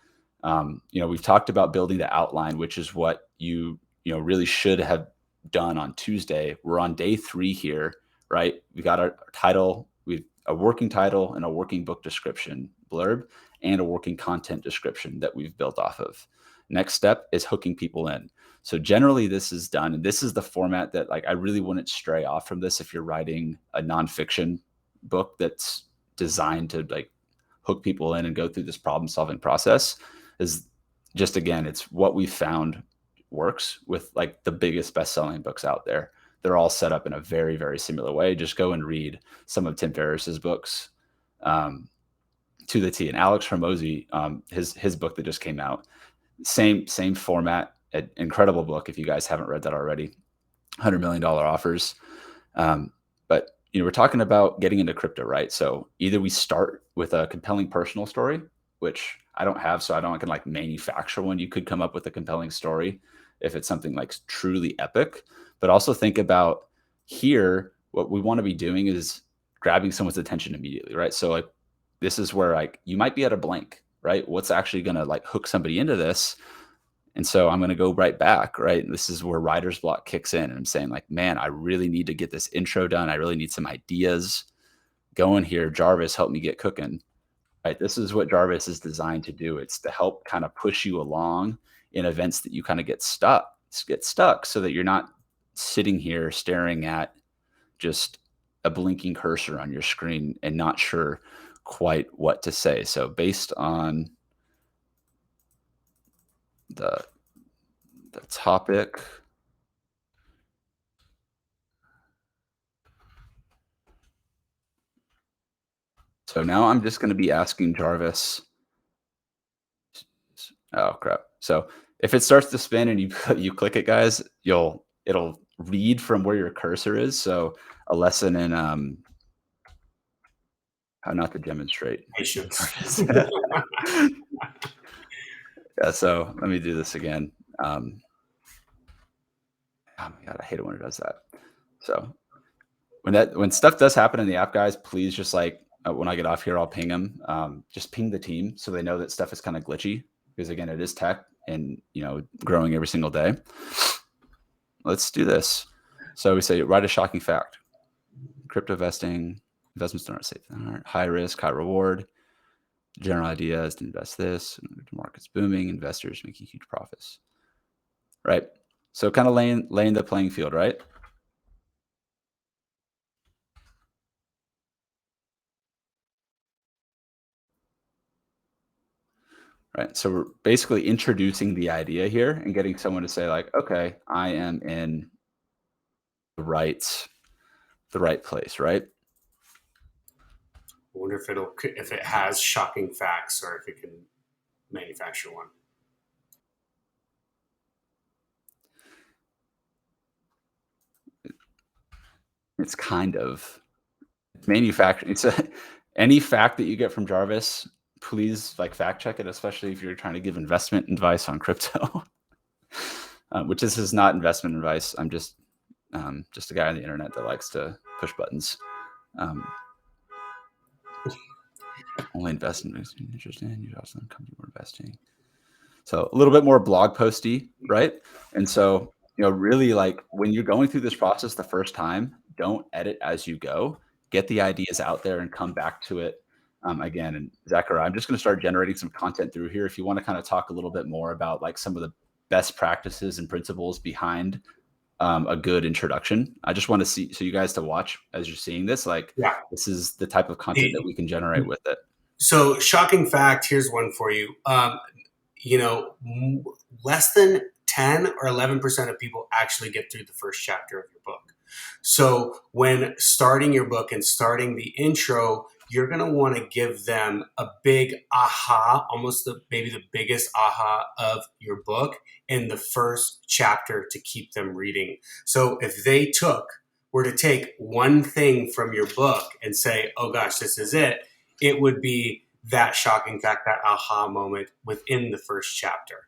We've talked about building the outline, which is what you really should have done on Tuesday. We're on day 3 here, right? We got our title, we've a working title and a working book description blurb and a working content description that we've built off of. Next step is hooking people in. So generally this is done, and this is the format that, like, I really wouldn't stray off from this if you're writing a nonfiction book that's designed to like hook people in and go through this problem solving process. Is just, again, it's what we found works with like the biggest best-selling books out there. They're all set up in a very, very similar way. Just go and read some of Tim Ferriss's books to the T. And Alex Hormozy, his book that just came out, same format, an incredible book if you guys haven't read that already. $100 million offers. But we're talking about getting into crypto, right? So either we start with a compelling personal story, which I don't have, so I don't can like manufacture one. You could come up with a compelling story if it's something like truly epic, but also think about here, what we want to be doing is grabbing someone's attention immediately, right? So like this is where like you might be at a blank, right? What's actually going to like hook somebody into this? And so I'm going to go right back, right? And this is where writer's block kicks in. And I'm saying, like, man, I really need to get this intro done. I really need some ideas going here. Jarvis, help me get cooking. Right. This is what Jarvis is designed to do. It's to help kind of push you along in events that you kind of get stuck so that you're not sitting here staring at just a blinking cursor on your screen and not sure quite what to say. So based on the topic. So now I'm just going to be asking Jarvis. Oh crap! So if it starts to spin and you click it, guys, it'll read from where your cursor is. So a lesson in how not to demonstrate. Patience. Yeah. So let me do this again. Oh my god, I hate it when it does that. So when stuff does happen in the app, guys, please just like when I get off here, I'll ping them. Just ping the team so they know that stuff is kind of glitchy because again, it is tech and growing every single day. Let's do this. So we say write a shocking fact. Crypto investing, investments aren't safe. Aren't high risk, high reward. General idea is to invest this. The market's booming. Investors making huge profits. Right. So kind of laying the playing field, right? Right. So we're basically introducing the idea here and getting someone to say like, okay, I am in the right place, right? I wonder if it has shocking facts or if it can manufacture one. It's kind of manufacturing. It's any fact that you get from Jarvis, please like fact check it, especially if you're trying to give investment advice on crypto. Which this is not investment advice. I'm just a guy on the internet that likes to push buttons. Only invest in interest in you also company more investing. So a little bit more blog posty, right? And so really like when you're going through this process the first time, don't edit as you go. Get the ideas out there and come back to it again. And Zachary, I'm just going to start generating some content through here. If you want to kind of talk a little bit more about like some of the best practices and principles behind a good introduction. I just want to see, so you guys to watch as you're seeing this, like this is the type of content that we can generate with it. So shocking fact, here's one for you. Less than 10 or 11% of people actually get through the first chapter of your book. So when starting your book and starting the intro, you're going to want to give them a big aha, almost maybe the biggest aha of your book in the first chapter to keep them reading. So if they were to take one thing from your book and say, oh gosh, this is it would be that shocking fact, that aha moment within the first chapter.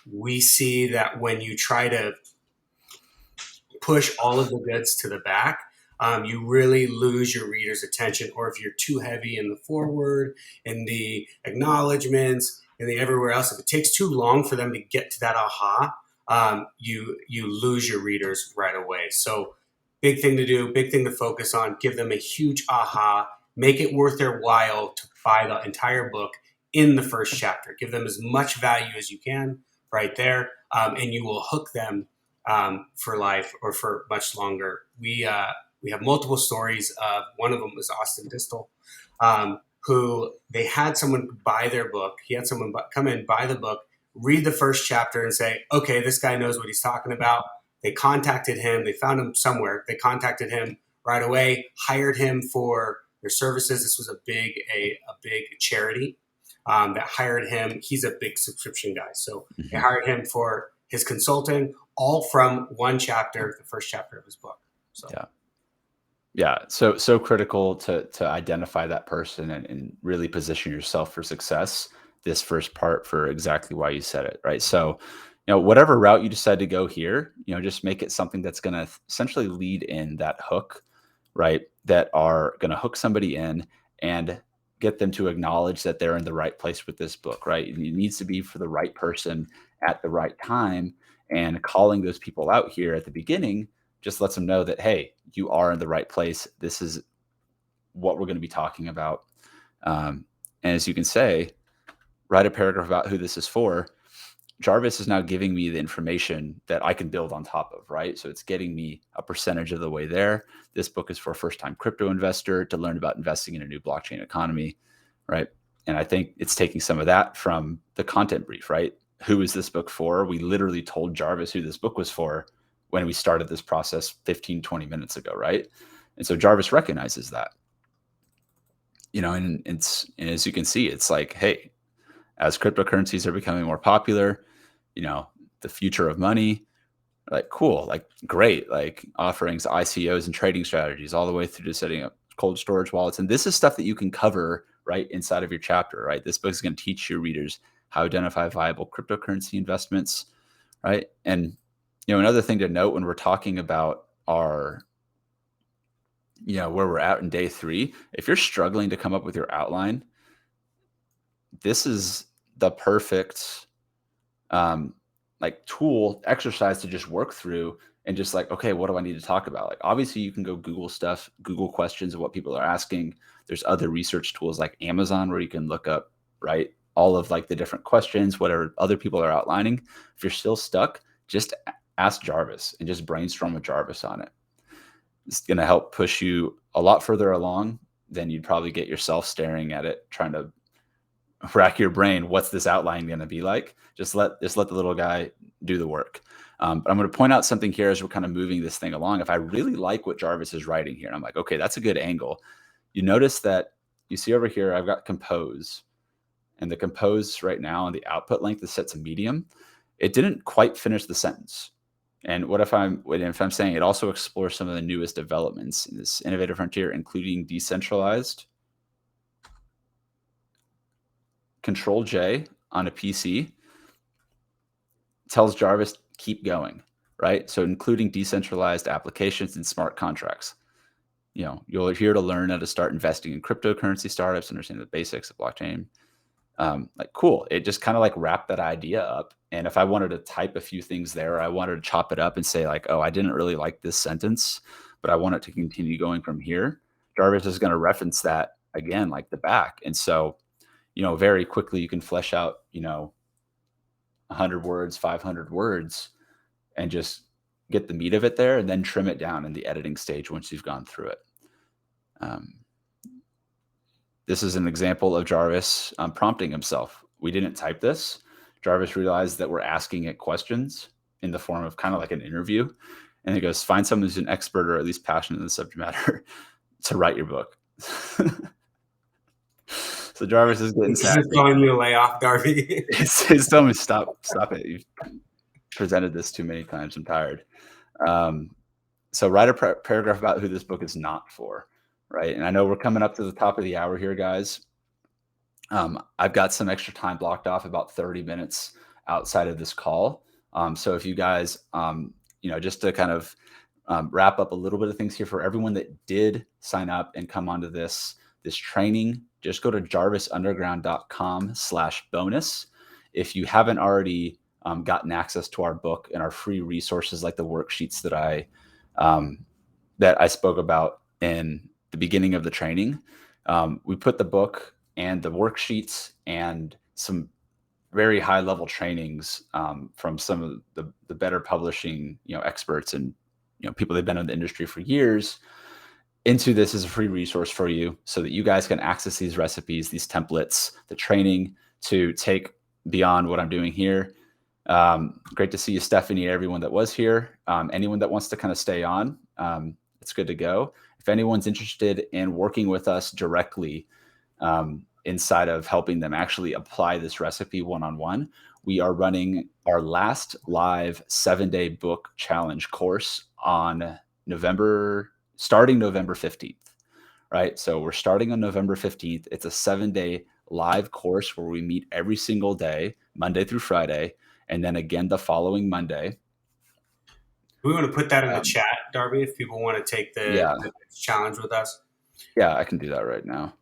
We see that when you try to push all of the goods to the back, you really lose your reader's attention. Or if you're too heavy in the foreword, in the acknowledgments, and the everywhere else, if it takes too long for them to get to that aha, you lose your readers right away. So big thing to do, big thing to focus on, give them a huge aha, make it worth their while to buy the entire book in the first chapter. Give them as much value as you can right there, and you will hook them for life or for much longer. We have multiple stories. One of them was Austin Distal, who they had someone buy their book. He had someone come in, buy the book, read the first chapter, and say, "Okay, this guy knows what he's talking about." They contacted him. They found him somewhere. They contacted him right away, hired him for their services. This was a big charity that hired him. He's a big subscription guy, so they hired him for his consulting, all from one chapter, the first chapter of his book. So Yeah, so critical to identify that person and really position yourself for success. This first part for exactly why you said it, right? So, whatever route you decide to go here, just make it something that's going to essentially lead in that hook, right? That are going to hook somebody in and get them to acknowledge that they're in the right place with this book, right? And it needs to be for the right person at the right time. And calling those people out here at the beginning just lets them know that, hey, you are in the right place. This is what we're going to be talking about. And as you can say, write a paragraph about who this is for. Jarvis is now giving me the information that I can build on top of, right? So it's getting me a percentage of the way there. This book is for a first-time crypto investor to learn about investing in a new blockchain economy, right? And I think it's taking some of that from the content brief, right? Who is this book for? We literally told Jarvis who this book was for when we started this process 15, 20 minutes ago, right? And so Jarvis recognizes that, and as you can see, it's like, hey, as cryptocurrencies are becoming more popular, the future of money, like cool, like great, like offerings, ICOs and trading strategies, all the way through to setting up cold storage wallets. And this is stuff that you can cover right inside of your chapter, right? This book is going to teach your readers how to identify viable cryptocurrency investments, right? And, another thing to note when we're talking about our, where we're at in day 3, if you're struggling to come up with your outline, this is the perfect like tool exercise to just work through and just like, okay, what do I need to talk about? Like, obviously you can go Google stuff, Google questions of what people are asking. There's other research tools like Amazon where you can look up, right, all of like the different questions, whatever other people are outlining. If you're still stuck, just ask Jarvis and just brainstorm with Jarvis on it. It's going to help push you a lot further along than you'd probably get yourself staring at it, trying to rack your brain. What's this outline going to be like? Just let the little guy do the work. But I'm going to point out something here as we're kind of moving this thing along. If I really like what Jarvis is writing here, and I'm like, okay, that's a good angle. You notice that you see over here, I've got compose, and the compose right now and the output length is set to medium. It didn't quite finish the sentence. And if I'm saying it also explores some of the newest developments in this innovative frontier, including decentralized, Control J on a PC tells Jarvis keep going, right? So including decentralized applications and smart contracts. You're here to learn how to start investing in cryptocurrency startups, understand the basics of blockchain. Like cool. It just kind of like wrapped that idea up. And if I wanted to type a few things there, I wanted to chop it up and say like, oh, I didn't really like this sentence, but I want it to continue going from here. Jarvis is going to reference that again, like the back. And so, very quickly you can flesh out, 100 words, 500 words, and just get the meat of it there and then trim it down in the editing stage once you've gone through it. This is an example of Jarvis prompting himself. We didn't type this. Jarvis realized that we're asking it questions in the form of kind of like an interview. And he goes, find someone who's an expert or at least passionate in the subject matter to write your book. So Jarvis is getting sad. He's telling me to lay off, Darby. He's telling me stop it. You've presented this too many times. I'm tired. So write a paragraph about who this book is not for, right? And I know we're coming up to the top of the hour here, guys. I've got some extra time blocked off, about 30 minutes outside of this call. So if you guys, just to kind of wrap up a little bit of things here for everyone that did sign up and come onto this training, just go to jarvisunderground.com/bonus. If you haven't already gotten access to our book and our free resources like the worksheets that I spoke about in the beginning of the training, we put the book and the worksheets and some very high level trainings from some of the better publishing experts and people that have been in the industry for years into this as a free resource for you so that you guys can access these recipes, these templates, the training to take beyond what I'm doing here. Great to see you, Stephanie, everyone that was here. Anyone that wants to kind of stay on, it's good to go. If anyone's interested in working with us directly inside of helping them actually apply this recipe one-on-one, we are running our last live 7-day book challenge course on November starting November 15th, right? So we're starting on November 15th. It's a 7-day live course where we meet every single day, Monday through Friday, and then again the following Monday. We want to put that in the chat, Darby, if people want to take Yeah, the challenge with us. yeah, I can do that right now.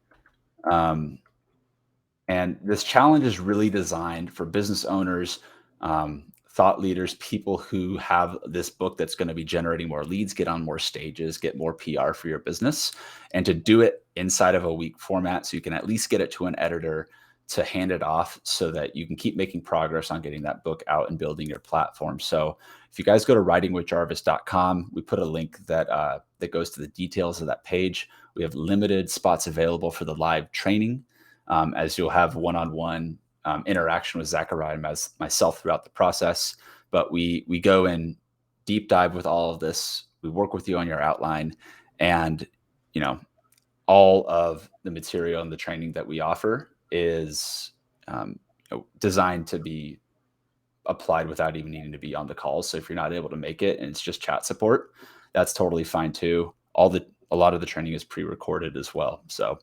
And this challenge is really designed for business owners, thought leaders, people who have this book that's going to be generating more leads, get on more stages, get more PR for your business, and to do it inside of a week format so you can at least get it to an editor to hand it off so that you can keep making progress on getting that book out and building your platform. So if you guys go to writingwithjarvis.com, we put a link that that goes to the details of that page. We have limited spots available for the live training, as you'll have one-on-one interaction with Zachariah and myself throughout the process. But we go in deep dive with all of this. We work with you on your outline, and all of the material and the training that we offer is designed to be applied without even needing to be on the call. So if you're not able to make it and it's just chat support, that's totally fine too. A lot of the training is pre-recorded as well. So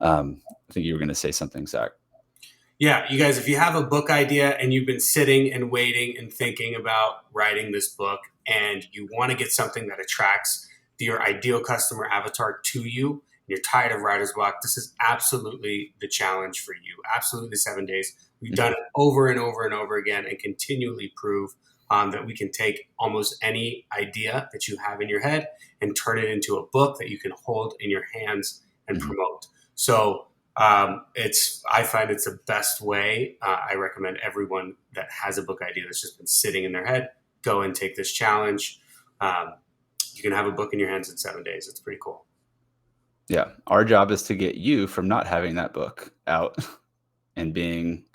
I think you were going to say something, Zach. Yeah, you guys, if you have a book idea and you've been sitting and waiting and thinking about writing this book and you want to get something that attracts your ideal customer avatar to you, and you're tired of writer's block, this is absolutely the challenge for you. Absolutely 7 days. We've done it over and over and over again and continually prove that we can take almost any idea that you have in your head and turn it into a book that you can hold in your hands and promote. So I find it's the best way. I recommend everyone that has a book idea that's just been sitting in their head, go and take this challenge. You can have a book in your hands in 7 days. It's pretty cool. Yeah. Our job is to get you from not having that book out and being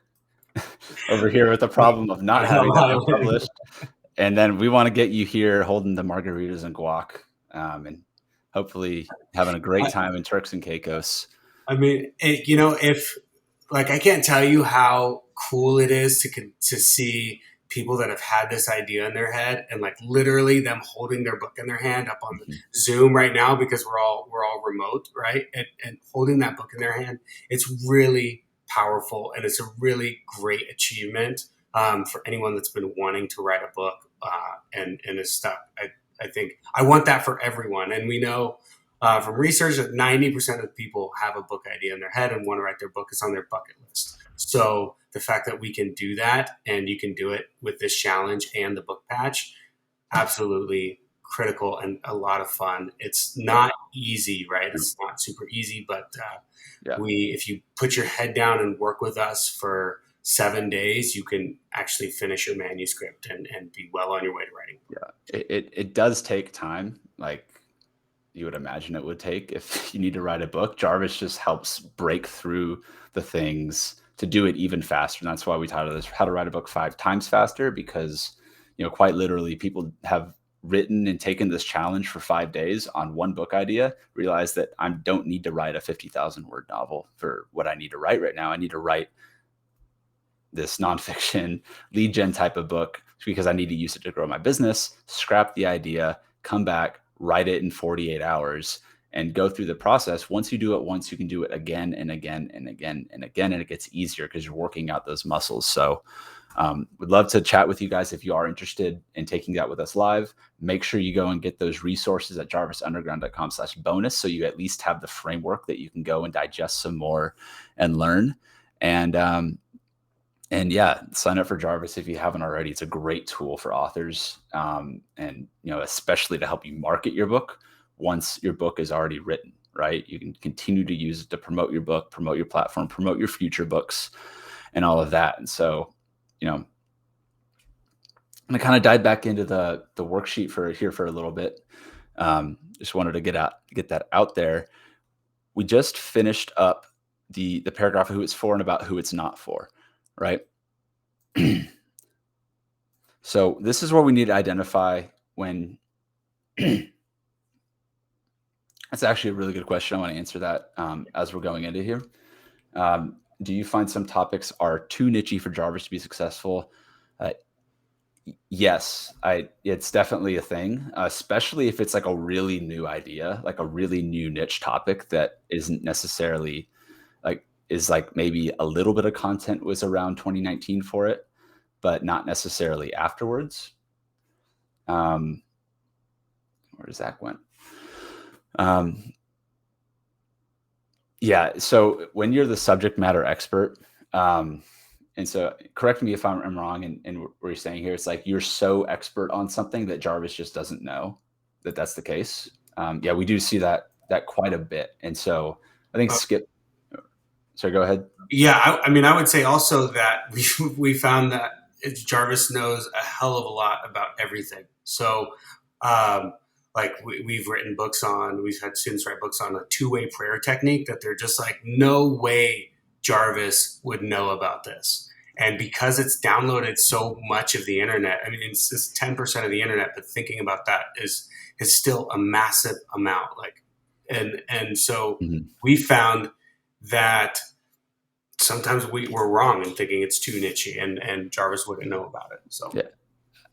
over here with the problem of not having that book published. And then we want to get you here holding the margaritas and guac, and hopefully having a great time in Turks and Caicos. I mean, if I can't tell you how cool it is to see people that have had this idea in their head and literally them holding their book in their hand up on Zoom right now, because we're all remote, right? And holding that book in their hand, it's really powerful and it's a really great achievement for anyone that's been wanting to write a book and is stuck. I think I want that for everyone, and we know from research that 90% of people have a book idea in their head and want to write their book. It's on their bucket list. So the fact that we can do that, and you can do it with this challenge and the book patch, absolutely critical and a lot of fun. It's not easy, right? It's not super easy, but if you put your head down and work with us for 7 days, you can actually finish your manuscript and be well on your way to writing. Yeah, it does take time, like you would imagine it would take if you need to write a book. Jarvis just helps break through the things to do it even faster. And that's why we titled this How to Write a Book 5 Times Faster, because quite literally people have written and taken this challenge for 5 days on one book idea, realize that I don't need to write a 50,000 word novel for what I need to write right now. I need to write this nonfiction lead gen type of book because I need to use it to grow my business. Scrap the idea, come back, write it in 48 hours, and go through the process. Once you do it once, you can do it again and again and again and again, and it gets easier because you're working out those muscles. So would love to chat with you guys if you are interested in taking that with us live. Make sure you go and get those resources at jarvisunderground.com/bonus, so you at least have the framework that you can go and digest some more and learn. And yeah, sign up for Jarvis if you haven't already. It's a great tool for authors, and especially to help you market your book once your book is already written. Right, you can continue to use it to promote your book, promote your platform, promote your future books, and all of that. And so, I'm gonna kind of dive back into the worksheet for a little bit. Just wanted to get that out there. We just finished up the paragraph of who it's for and about who it's not for. Right. So this is where we need to identify when. That's actually a really good question. I want to answer that as we're going into here. Do you find some topics are too nichey for Jarvis to be successful? Yes, it's definitely a thing, especially if it's like a really new idea, like a really new niche topic that isn't necessarily like is like maybe a little bit of content was around 2019 for it, but not necessarily afterwards. Um, where Zach went. Um, yeah, so when you're the subject matter expert, and so correct me if I'm wrong in what you're saying here. It's like you're so expert on something that Jarvis just doesn't know that that's the case. Yeah, we do see that quite a bit, and so I think Skip. Sorry, go ahead. Yeah, I mean, I would say also that we found that Jarvis knows a hell of a lot about everything. So, um, like we've written books on, we've had students write books on a two-way prayer technique that they're just like, no way Jarvis would know about this. And because it's downloaded so much of the internet, I mean, it's just 10% of the internet, but thinking about that is still a massive amount. Like, and so Mhm. we found that sometimes we're wrong in thinking it's too nichey, and Jarvis wouldn't know about it. So Yeah,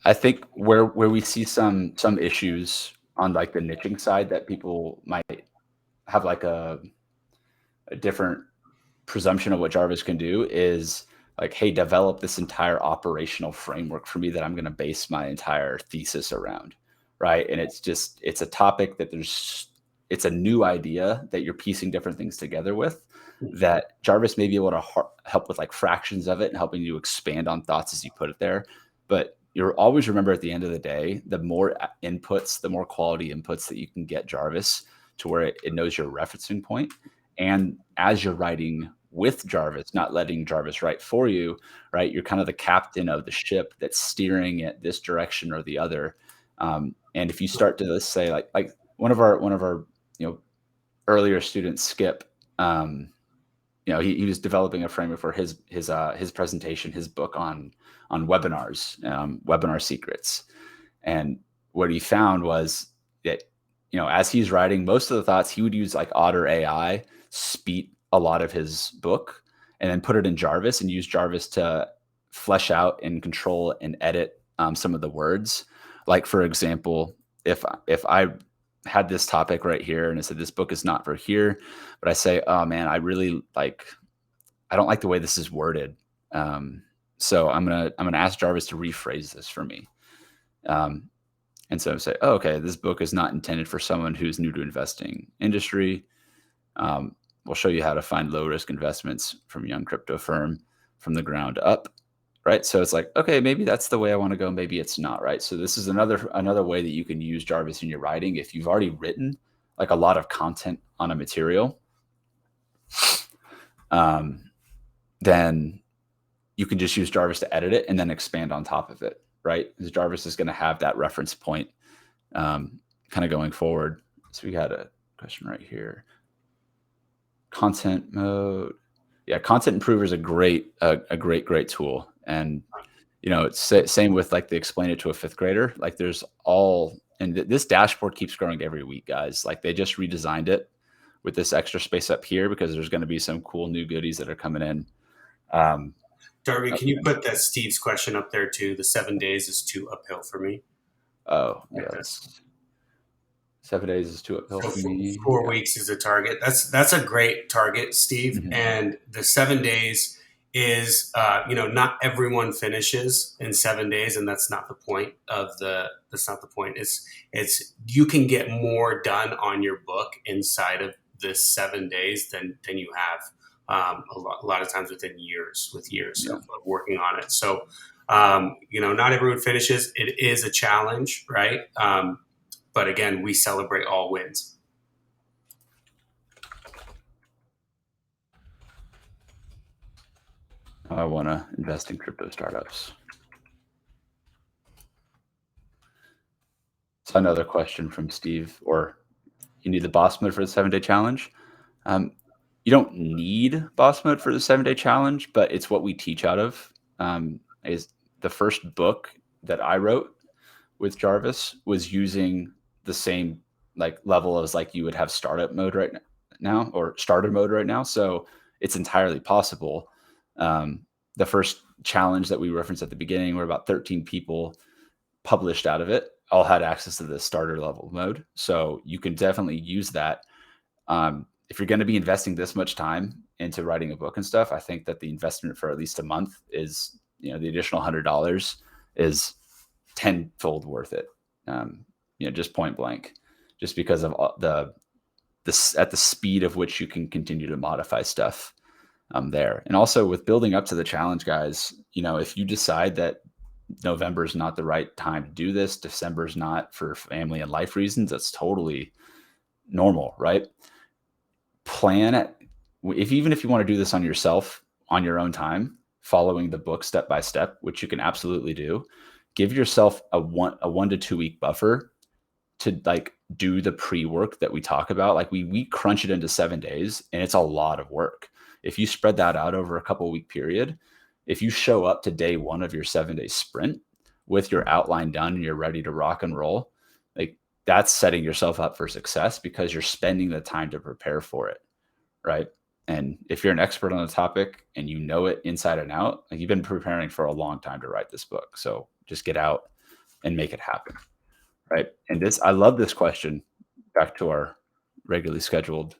I think where we see some issues on like the niching side that people might have like a different presumption of what Jarvis can do is like, hey, develop this entire operational framework for me that I'm going to base my entire thesis around. Right. And it's a topic that it's a new idea that you're piecing different things together with that Jarvis may be able to help with like fractions of it and helping you expand on thoughts as you put it there. But you'll always remember at the end of the day, the more inputs, the more quality inputs that you can get Jarvis to where it knows your referencing point. And as you're writing with Jarvis, not letting Jarvis write for you, right? You're kind of the captain of the ship that's steering it this direction or the other. And if you start to, let's say, like one of our earlier students, Skip, um, he was developing a framework for his presentation, his book on webinars, webinar secrets. And what he found was that, as he's writing, most of the thoughts he would use like Otter AI, speed a lot of his book, and then put it in Jarvis and use Jarvis to flesh out and control and edit some of the words. Like for example, if I had this topic right here and I said this book is not for here, but I say, oh man, I don't like the way this is worded. So I'm gonna ask Jarvis to rephrase this for me. Um, and so say, oh, okay, this book is not intended for someone who's new to investing industry. We'll show you how to find low risk investments from a young crypto firm from the ground up. Right. So it's like, okay, maybe that's the way I want to go. Maybe it's not. Right. So this is another way that you can use Jarvis in your writing. If you've already written like a lot of content on a material, um, then you can just use Jarvis to edit it and then expand on top of it. Right. Because Jarvis is going to have that reference point kind of going forward. So we got a question right here. Content mode. Yeah, content improver is a great tool. And it's same with like they explain it to a fifth grader. Like there's this dashboard keeps growing every week, guys. Like they just redesigned it with this extra space up here because there's going to be some cool new goodies that are coming in. Darby, can you put that Steve's question up there too? The 7 days is too uphill for me. Oh Like yeah, this. 7 days is too uphill So for me. 4 weeks is a target. That's a great target, Steve. Mhm. And the 7 days is not everyone finishes in 7 days, and that's not the point of that's not the point. It's you can get more done on your book inside of this 7 days than you have a lot of times within years Yeah. of working on it. So not everyone finishes. It is a challenge, right? But again, we celebrate all wins. I want to invest in crypto startups. So another question from Steve, or you need the boss mode for the 7 day challenge. You don't need boss mode for the 7 day challenge, but it's what we teach out of. Is the first book that I wrote with Jarvis was using the same like level as like you would have startup mode right now or starter mode right now. So it's entirely possible the first challenge that we referenced at the beginning, where about 13 people published out of it all had access to the starter level mode. So you can definitely use that. If you're going to be investing this much time into writing a book and stuff, I think that the investment for at least a month is, the additional $100 is tenfold worth it. Just point blank, just because of the at the speed of which you can continue to modify stuff there. And also with building up to the challenge, guys, if you decide that November is not the right time to do this, December is not, for family and life reasons, that's totally normal, right? Plan it. Even if you want to do this on yourself, on your own time, following the book step by step, which you can absolutely do, give yourself a 1 to 2 week buffer to do the pre-work that we talk about. Like we crunch it into 7 days, and it's a lot of work. If you spread that out over a couple week period, if you show up to day 1 of your 7-day sprint with your outline done and you're ready to rock and roll, that's setting yourself up for success because you're spending the time to prepare for it, right? And if you're an expert on the topic and you know it inside and out, you've been preparing for a long time to write this book. So just get out and make it happen, right? And I love this question. Back to our regularly scheduled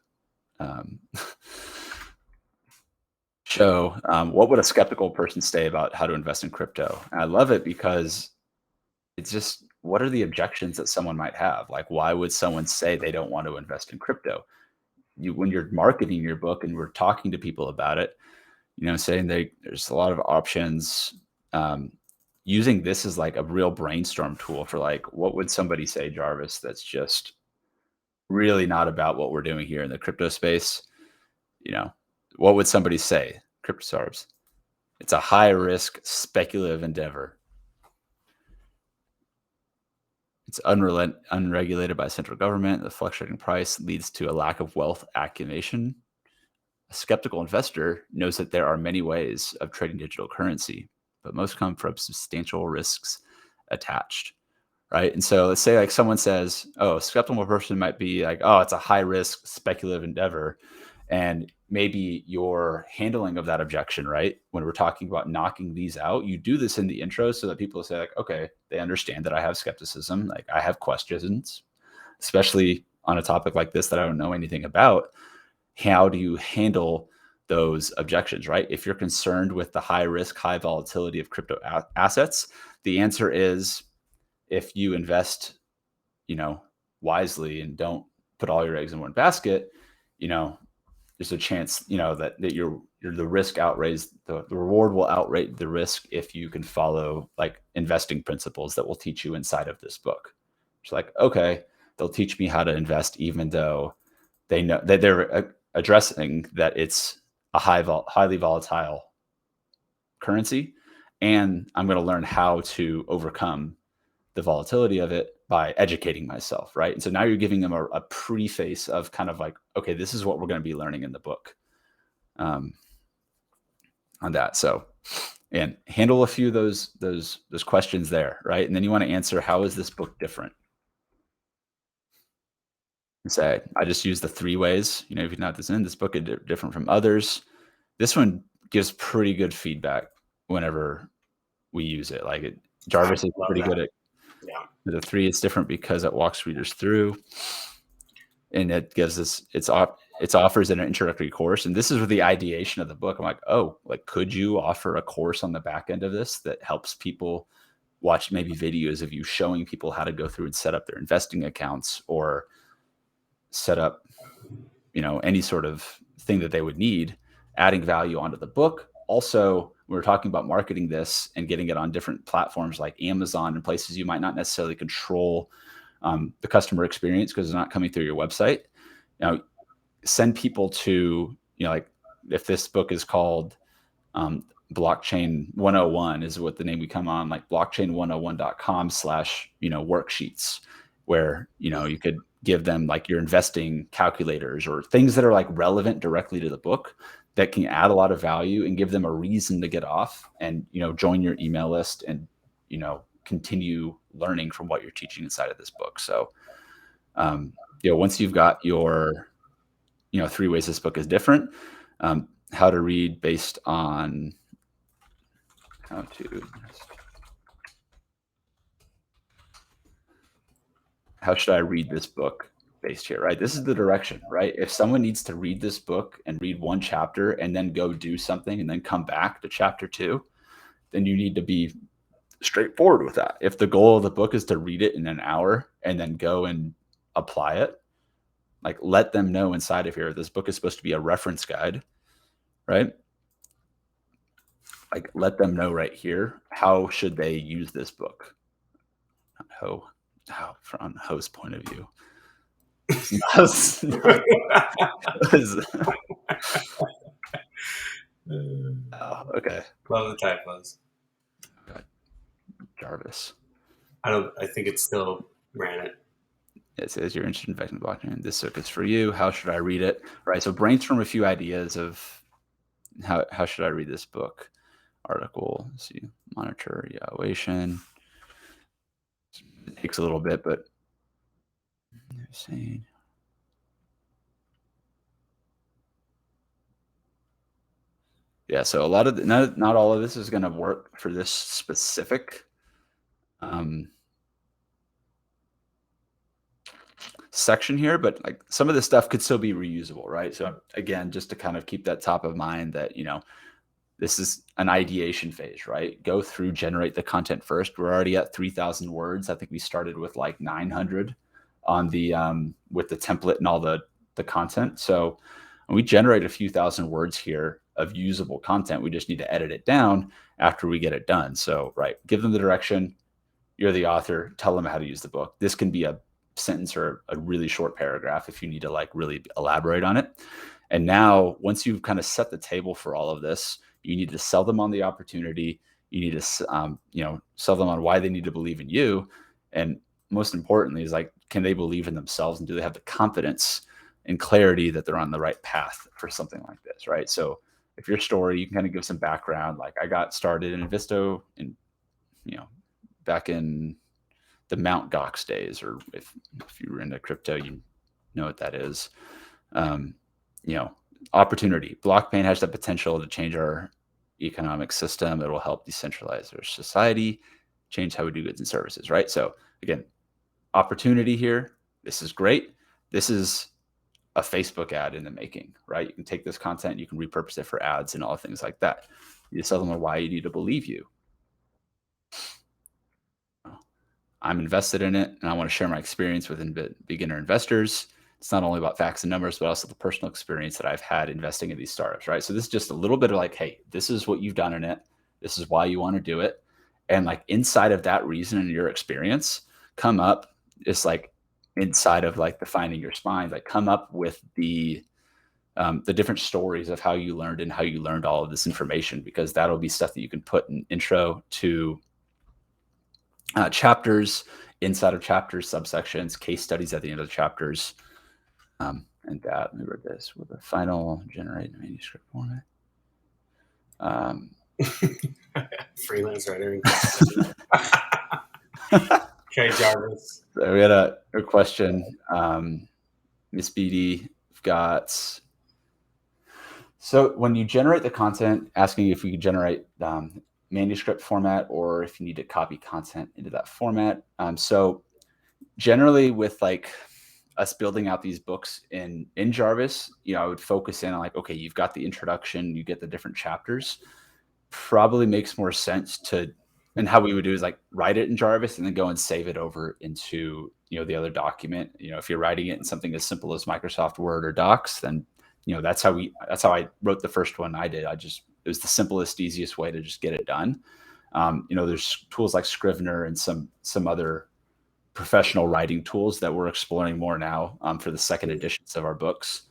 show. What would a skeptical person say about how to invest in crypto? And I love it because it's just, what are the objections that someone might have? Like, why would someone say they don't want to invest in crypto? When you're marketing your book and we're talking to people about it, saying there's a lot of options, using this as like a real brainstorm tool for what would somebody say, Jarvis, that's just really not about what we're doing here in the crypto space. What would somebody say? CryptoSarbs. It's a high risk speculative endeavor. It's unregulated by central government. The fluctuating price leads to a lack of wealth accumulation. A skeptical investor knows that there are many ways of trading digital currency, but most come from substantial risks attached, right? And so let's say someone says, a skeptical person might be like, it's a high risk speculative endeavor. And maybe your handling of that objection, right? When we're talking about knocking these out, you do this in the intro so that people say okay, they understand that I have skepticism. I have questions, especially on a topic like this that I don't know anything about. How do you handle those objections, right? If you're concerned with the high risk, high volatility of crypto assets, the answer is, if you invest, wisely and don't put all your eggs in one basket, there's a chance, that the risk outweighs the reward will outweigh the risk if you can follow investing principles that we'll teach you inside of this book. It's okay, they'll teach me how to invest, even though they know that they're addressing that it's a highly volatile currency, and I'm going to learn how to overcome the volatility of it by educating myself, right? And so now you're giving them a preface of kind of okay, this is what we're going to be learning in the book on that. So, and handle a few of those questions there, right? And then you want to answer, how is this book different? And say, I just use the 3 ways. If you not this book is different from others. This one gives pretty good feedback whenever we use it. Jarvis is pretty good at. Yeah. The 3 is different because it walks readers through, and it gives us it offers an introductory course. And this is with the ideation of the book. I'm could you offer a course on the back end of this that helps people watch maybe videos of you showing people how to go through and set up their investing accounts, or set up, any sort of thing that they would need, adding value onto the book. Also, we're talking about marketing this and getting it on different platforms like Amazon and places you might not necessarily control the customer experience because it's not coming through your website. Send people to, if this book is called Blockchain 101 is what the name we come on, blockchain101.com / worksheets, where, you could give them your investing calculators or things that are relevant directly to the book that can add a lot of value and give them a reason to get off and, join your email list and, continue learning from what you're teaching inside of this book. So, once you've got your, 3 ways this book is different, how to read based on How to. How should I read this book based here, right? This is the direction, right? If someone needs to read this book and read one chapter and then go do something and then come back to chapter 2, then you need to be straightforward with that. If the goal of the book is to read it in an hour and then go and apply it, like let them know inside of here, this book is supposed to be a reference guide, right? Like let them know right here, how should they use this book? From Ho's point of view. Oh, okay. Love the typos. Jarvis. I think it still ran it. It says you're interested in investing in blockchain. This book is for you. How should I read it? Right. So brainstorm a few ideas of how should I read this book? Article. Let's see, monitor evaluation. It takes a little bit, but insane. Yeah, so a lot of not all of this is going to work for this specific section here, but like some of this stuff could still be reusable, right? So again, just to kind of keep that top of mind that, you know, this is an ideation phase, right? Go through, generate the content first. We're already at 3,000 words. I think we started with like 900 on the with the template and all the content. So we generate a few thousand words here of usable content. We just need to edit it down after we get it done. So, right, give them the direction. You're the author. Tell them how to use the book. This can be a sentence or a really short paragraph if you need to like really elaborate on it. And now, once you've kind of set the table for all of this, you need to sell them on the opportunity. You need to, you know, sell them on why they need to believe in you. And most importantly is like, can they believe in themselves and do they have the confidence and clarity that they're on the right path for something like this, right? So if your story, you can kind of give some background. Like I got started in Visto in, you know, back in the Mount Gox days, or if you were into crypto, you know what that is. You know, opportunity. Blockchain has the potential to change our economic system. It will help decentralize our society, change how we do goods and services, right? So again, opportunity here. This is great. This is a Facebook ad in the making, right? You can take this content, you can repurpose it for ads and all things like that. You tell them why you need to believe you. I'm invested in it and I want to share my experience with beginner investors. It's not only about facts and numbers, but also the personal experience that I've had investing in these startups, right? So this is just a little bit of like, hey, this is what you've done in it. This is why you want to do it. And like inside of that reason and your experience, come up, it's like inside of like defining your spine, like come up with the different stories of how you learned and how you learned all of this information, because that'll be stuff that you can put in intro to chapters, inside of chapters, subsections, case studies at the end of the chapters. And that, let me read this with a final generate manuscript format. Freelance writer. Okay, Jarvis. So we had a question. Miss Beatty got. So when you generate the content, asking if we could generate manuscript format or if you need to copy content into that format. So generally with like us building out these books in Jarvis, you know, I would focus in on like, okay, you've got the introduction, you get the different chapters. Probably makes more sense to, and how we would do is like write it in Jarvis and then go and save it over into, you know, the other document. You know, if you're writing it in something as simple as Microsoft Word or Docs, then, you know, that's how I wrote the first one I did. It was the simplest, easiest way to just get it done. You know, there's tools like Scrivener and some other professional writing tools that we're exploring more now for the second editions of our books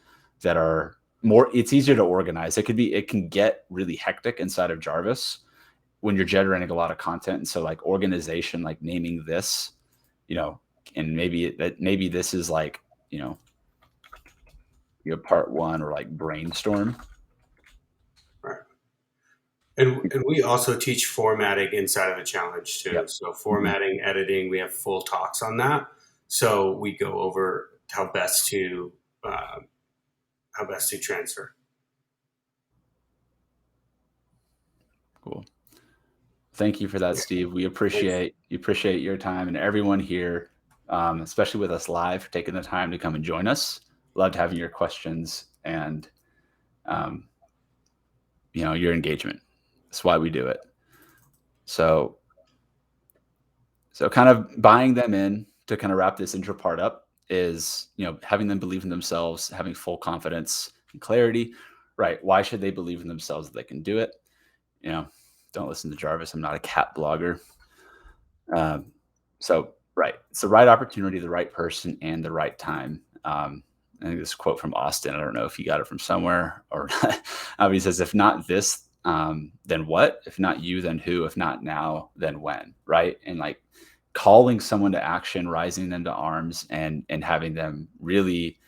that are more, it's easier to organize. It can get really hectic inside of Jarvis when you're generating a lot of content. And so like organization, like naming this, you know, and maybe this is like, you know, part one, or like brainstorm. Right. And we also teach formatting inside of the challenge too. Yep. So formatting, editing, we have full talks on that. So we go over how best to transfer. Cool. Thank you for that, Steve. We appreciate your time, and everyone here, especially with us live, taking the time to come and join us. Loved having your questions and um, your engagement. That's why we do it. So kind of buying them in to kind of wrap this intro part up is, having them believe in themselves, having full confidence and clarity. Right? Why should they believe in themselves that they can do it? Don't listen to Jarvis. I'm not a cat blogger. Right. It's the right opportunity, the right person, and the right time. I think this quote from Austin, I don't know if you got it from somewhere or not. He says, if not this, then what? If not you, then who? If not now, then when? Right. And like calling someone to action, rising them to arms, and having them really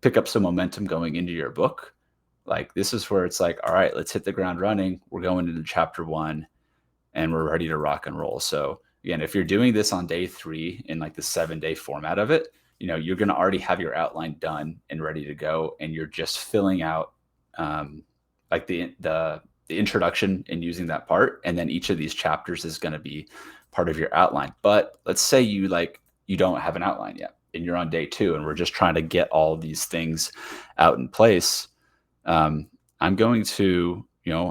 pick up some momentum going into your book. Like this is where it's like, all right, let's hit the ground running. We're going into chapter 1 and we're ready to rock and roll. So again, if you're doing this on day 3 in like the 7-day format of it, you're going to already have your outline done and ready to go. And you're just filling out like the introduction and using that part. And then each of these chapters is going to be part of your outline. But let's say you don't have an outline yet and you're on day 2 and we're just trying to get all these things out in place. I'm going to,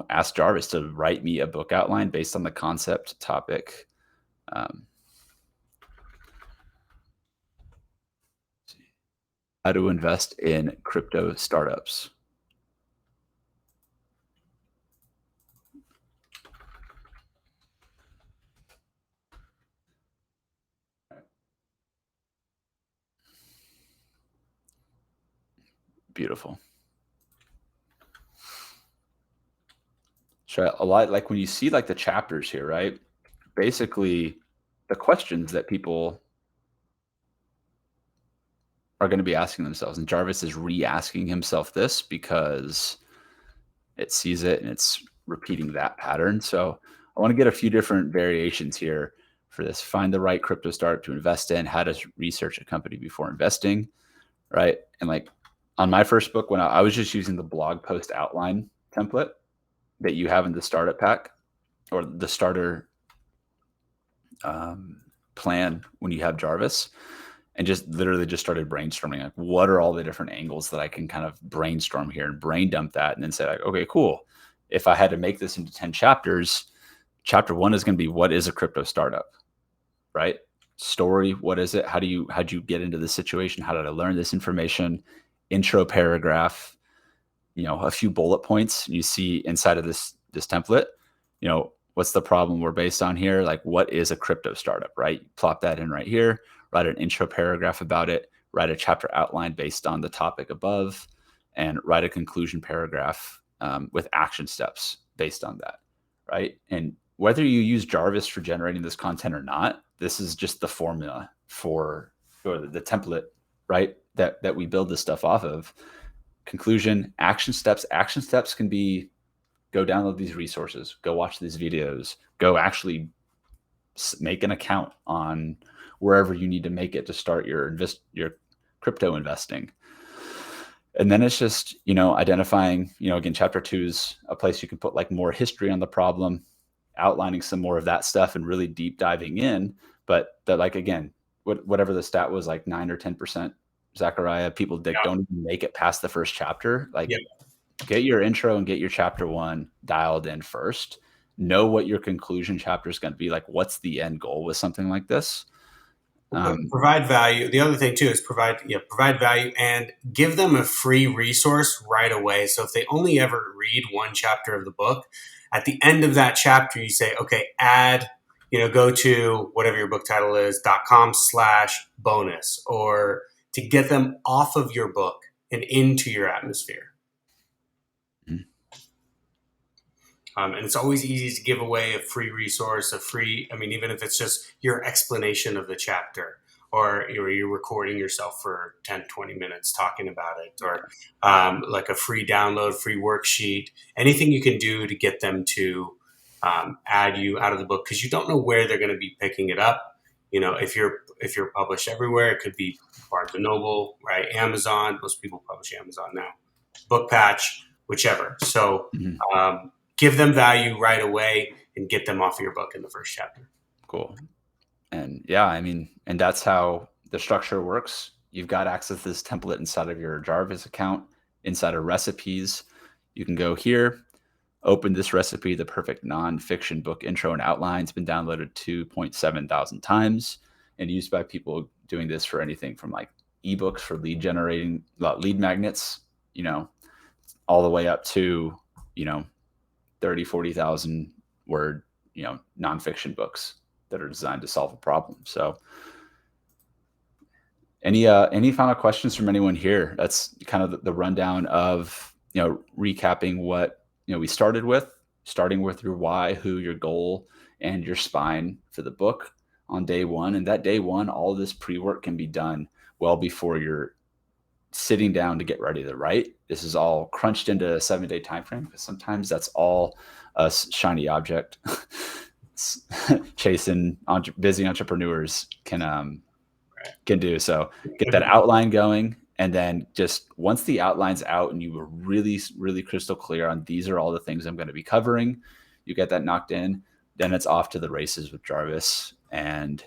ask Jarvis to write me a book outline based on the concept topic. How to invest in crypto startups. Beautiful. So a lot, like when you see like the chapters here, right? Basically the questions that people are going to be asking themselves, and Jarvis is re-asking himself this because it sees it and it's repeating that pattern. So I want to get a few different variations here for this. Find the right crypto startup to invest in, how to research a company before investing, right? And like on my first book, when I was just using the blog post outline template that you have in the startup pack or the starter plan when you have Jarvis, and just literally just started brainstorming like what are all the different angles that I can kind of brainstorm here and brain dump that, and then say like, okay, cool. If I had to make this into 10 chapters, chapter 1 is going to be what is a crypto startup, right? Story, what is it? How'd you get into this situation? How did I learn this information? Intro paragraph, a few bullet points you see inside of this template. What's the problem we're based on here? Like, what is a crypto startup, right? Plop that in right here, write an intro paragraph about it, write a chapter outline based on the topic above, and write a conclusion paragraph with action steps based on that, right? And whether you use Jarvis for generating this content or not, this is just the formula for the template, right? That we build this stuff off of. Conclusion, action steps. Action steps can be go download these resources, go watch these videos, go actually make an account on wherever you need to make it to start your crypto investing. And then it's just, identifying, again, chapter 2 is a place you can put like more history on the problem, outlining some more of that stuff and really deep diving in. But that, like, again, whatever the stat was, like 9 or 10%, Zachariah, people that don't even make it past the first chapter. Like, get your intro and get your chapter 1 dialed in first. Know what your conclusion chapter is going to be. Like, what's the end goal with something like this? Provide value. The other thing too is provide value and give them a free resource right away. So if they only ever read one chapter of the book, at the end of that chapter, you say, okay, add, go to whatever your book title is, .com/bonus, or to get them off of your book and into your atmosphere. And it's always easy to give away a free resource, even if it's just your explanation of the chapter, or you're recording yourself for 10, 20 minutes talking about it, or like a free download, free worksheet, anything you can do to get them to add you out of the book, because you don't know where they're going to be picking it up. If you're published everywhere, it could be Barnes and Noble, right? Amazon, most people publish Amazon now, Book Patch, whichever. So give them value right away. and get them off of your book in the first chapter. Cool. And yeah, I mean, and that's how the structure works. You've got access to this template inside of your Jarvis account, inside of recipes. You can go here, open this recipe, the perfect nonfiction book intro and outline. It's been downloaded 2.7 thousand times and used by people doing this for anything from like ebooks for lead generating, lead magnets, all the way up to, 30, 40,000 word, nonfiction books that are designed to solve a problem. So any final questions from anyone here? That's kind of the rundown of, recapping what, we starting with your why, who, your goal, and your spine for the book on day one. And that day one, all of this pre-work can be done well before you're sitting down to get ready to write. This is all crunched into a 7-day time frame, because sometimes that's all a shiny object chasing busy entrepreneurs can do. So get that outline going. And then just once the outline's out and you were really, really crystal clear on these are all the things I'm going to be covering, you get that knocked in, then it's off to the races with Jarvis. And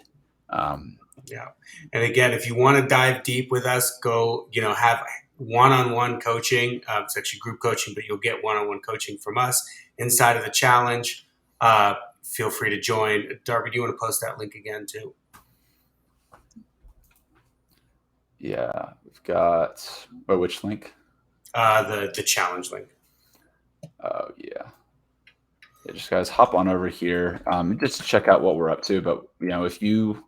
yeah. And again, if you want to dive deep with us, go, have one-on-one coaching. It's actually group coaching, but you'll get one-on-one coaching from us inside of the challenge. Feel free to join. Darby, do you want to post that link again too? Yeah, we've got, which link? The challenge link. Oh yeah. Just guys, hop on over here just to check out what we're up to. But if you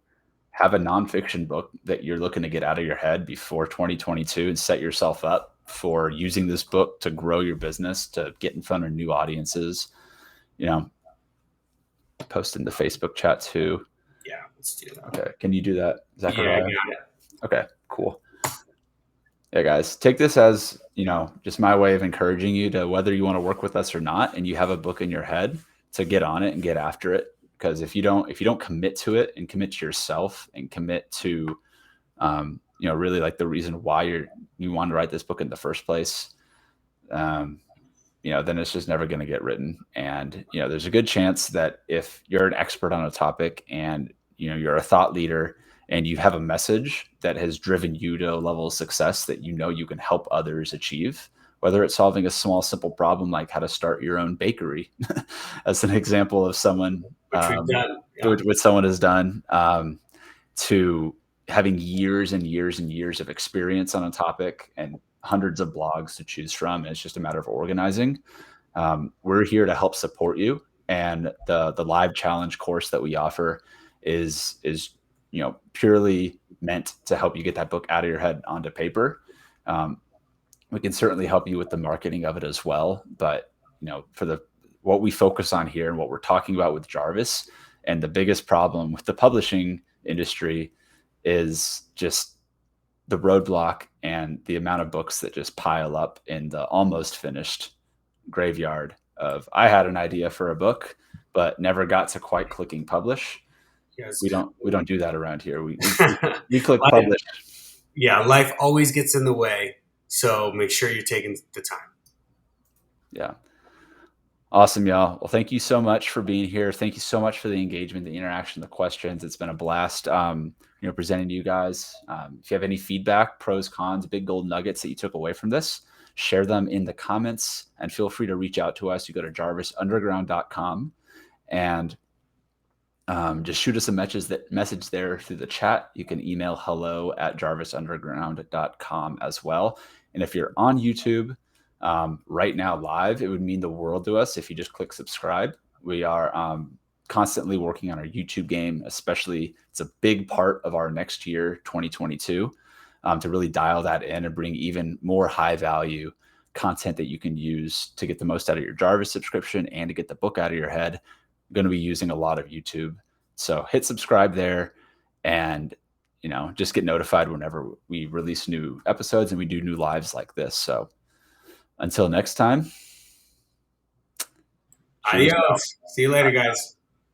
have a nonfiction book that you're looking to get out of your head before 2022 and set yourself up for using this book to grow your business, to get in front of new audiences, post in the Facebook chat too. Yeah, let's do that. Okay, can you do that, Zachariah? Yeah. Okay, cool. Yeah, guys, take this as, just my way of encouraging you to, whether you want to work with us or not, and you have a book in your head, to get on it and get after it. Because if you don't commit to it and commit to yourself and commit to, really like the reason why you want to write this book in the first place, then it's just never going to get written. And, there's a good chance that if you're an expert on a topic and, you're a thought leader and you have a message that has driven you to a level of success that you can help others achieve, whether it's solving a small, simple problem like how to start your own bakery, as an example of someone, what someone has done, to having years and years and years of experience on a topic and hundreds of blogs to choose from. And it's just a matter of organizing. We're here to help support you. And the live challenge course that we offer is purely meant to help you get that book out of your head onto paper. We can certainly help you with the marketing of it as well. But, for what we focus on here and what we're talking about with Jarvis, and the biggest problem with the publishing industry is just the roadblock and the amount of books that just pile up in the almost finished graveyard of, I had an idea for a book, but never got to quite clicking publish. Yes. We don't do that around here. We click publish. Yeah, life always gets in the way. So make sure you're taking the time. Yeah. Awesome, y'all. Well, thank you so much for being here. Thank you so much for the engagement, the interaction, the questions. It's been a blast, presenting to you guys. If you have any feedback, pros, cons, big gold nuggets that you took away from this, share them in the comments, and feel free to reach out to us. You go to jarvisunderground.com and just shoot us a message there through the chat. You can email hello@jarvisunderground.com as well. And if you're on YouTube right now live, it would mean the world to us if you just click subscribe. We are constantly working on our YouTube game, especially it's a big part of our next year, 2022, to really dial that in and bring even more high value content that you can use to get the most out of your Jarvis subscription and to get the book out of your head. I'm going to be using a lot of YouTube. So hit subscribe there and, just get notified whenever we release new episodes and we do new lives like this. So until next time. Adios. See you later, guys.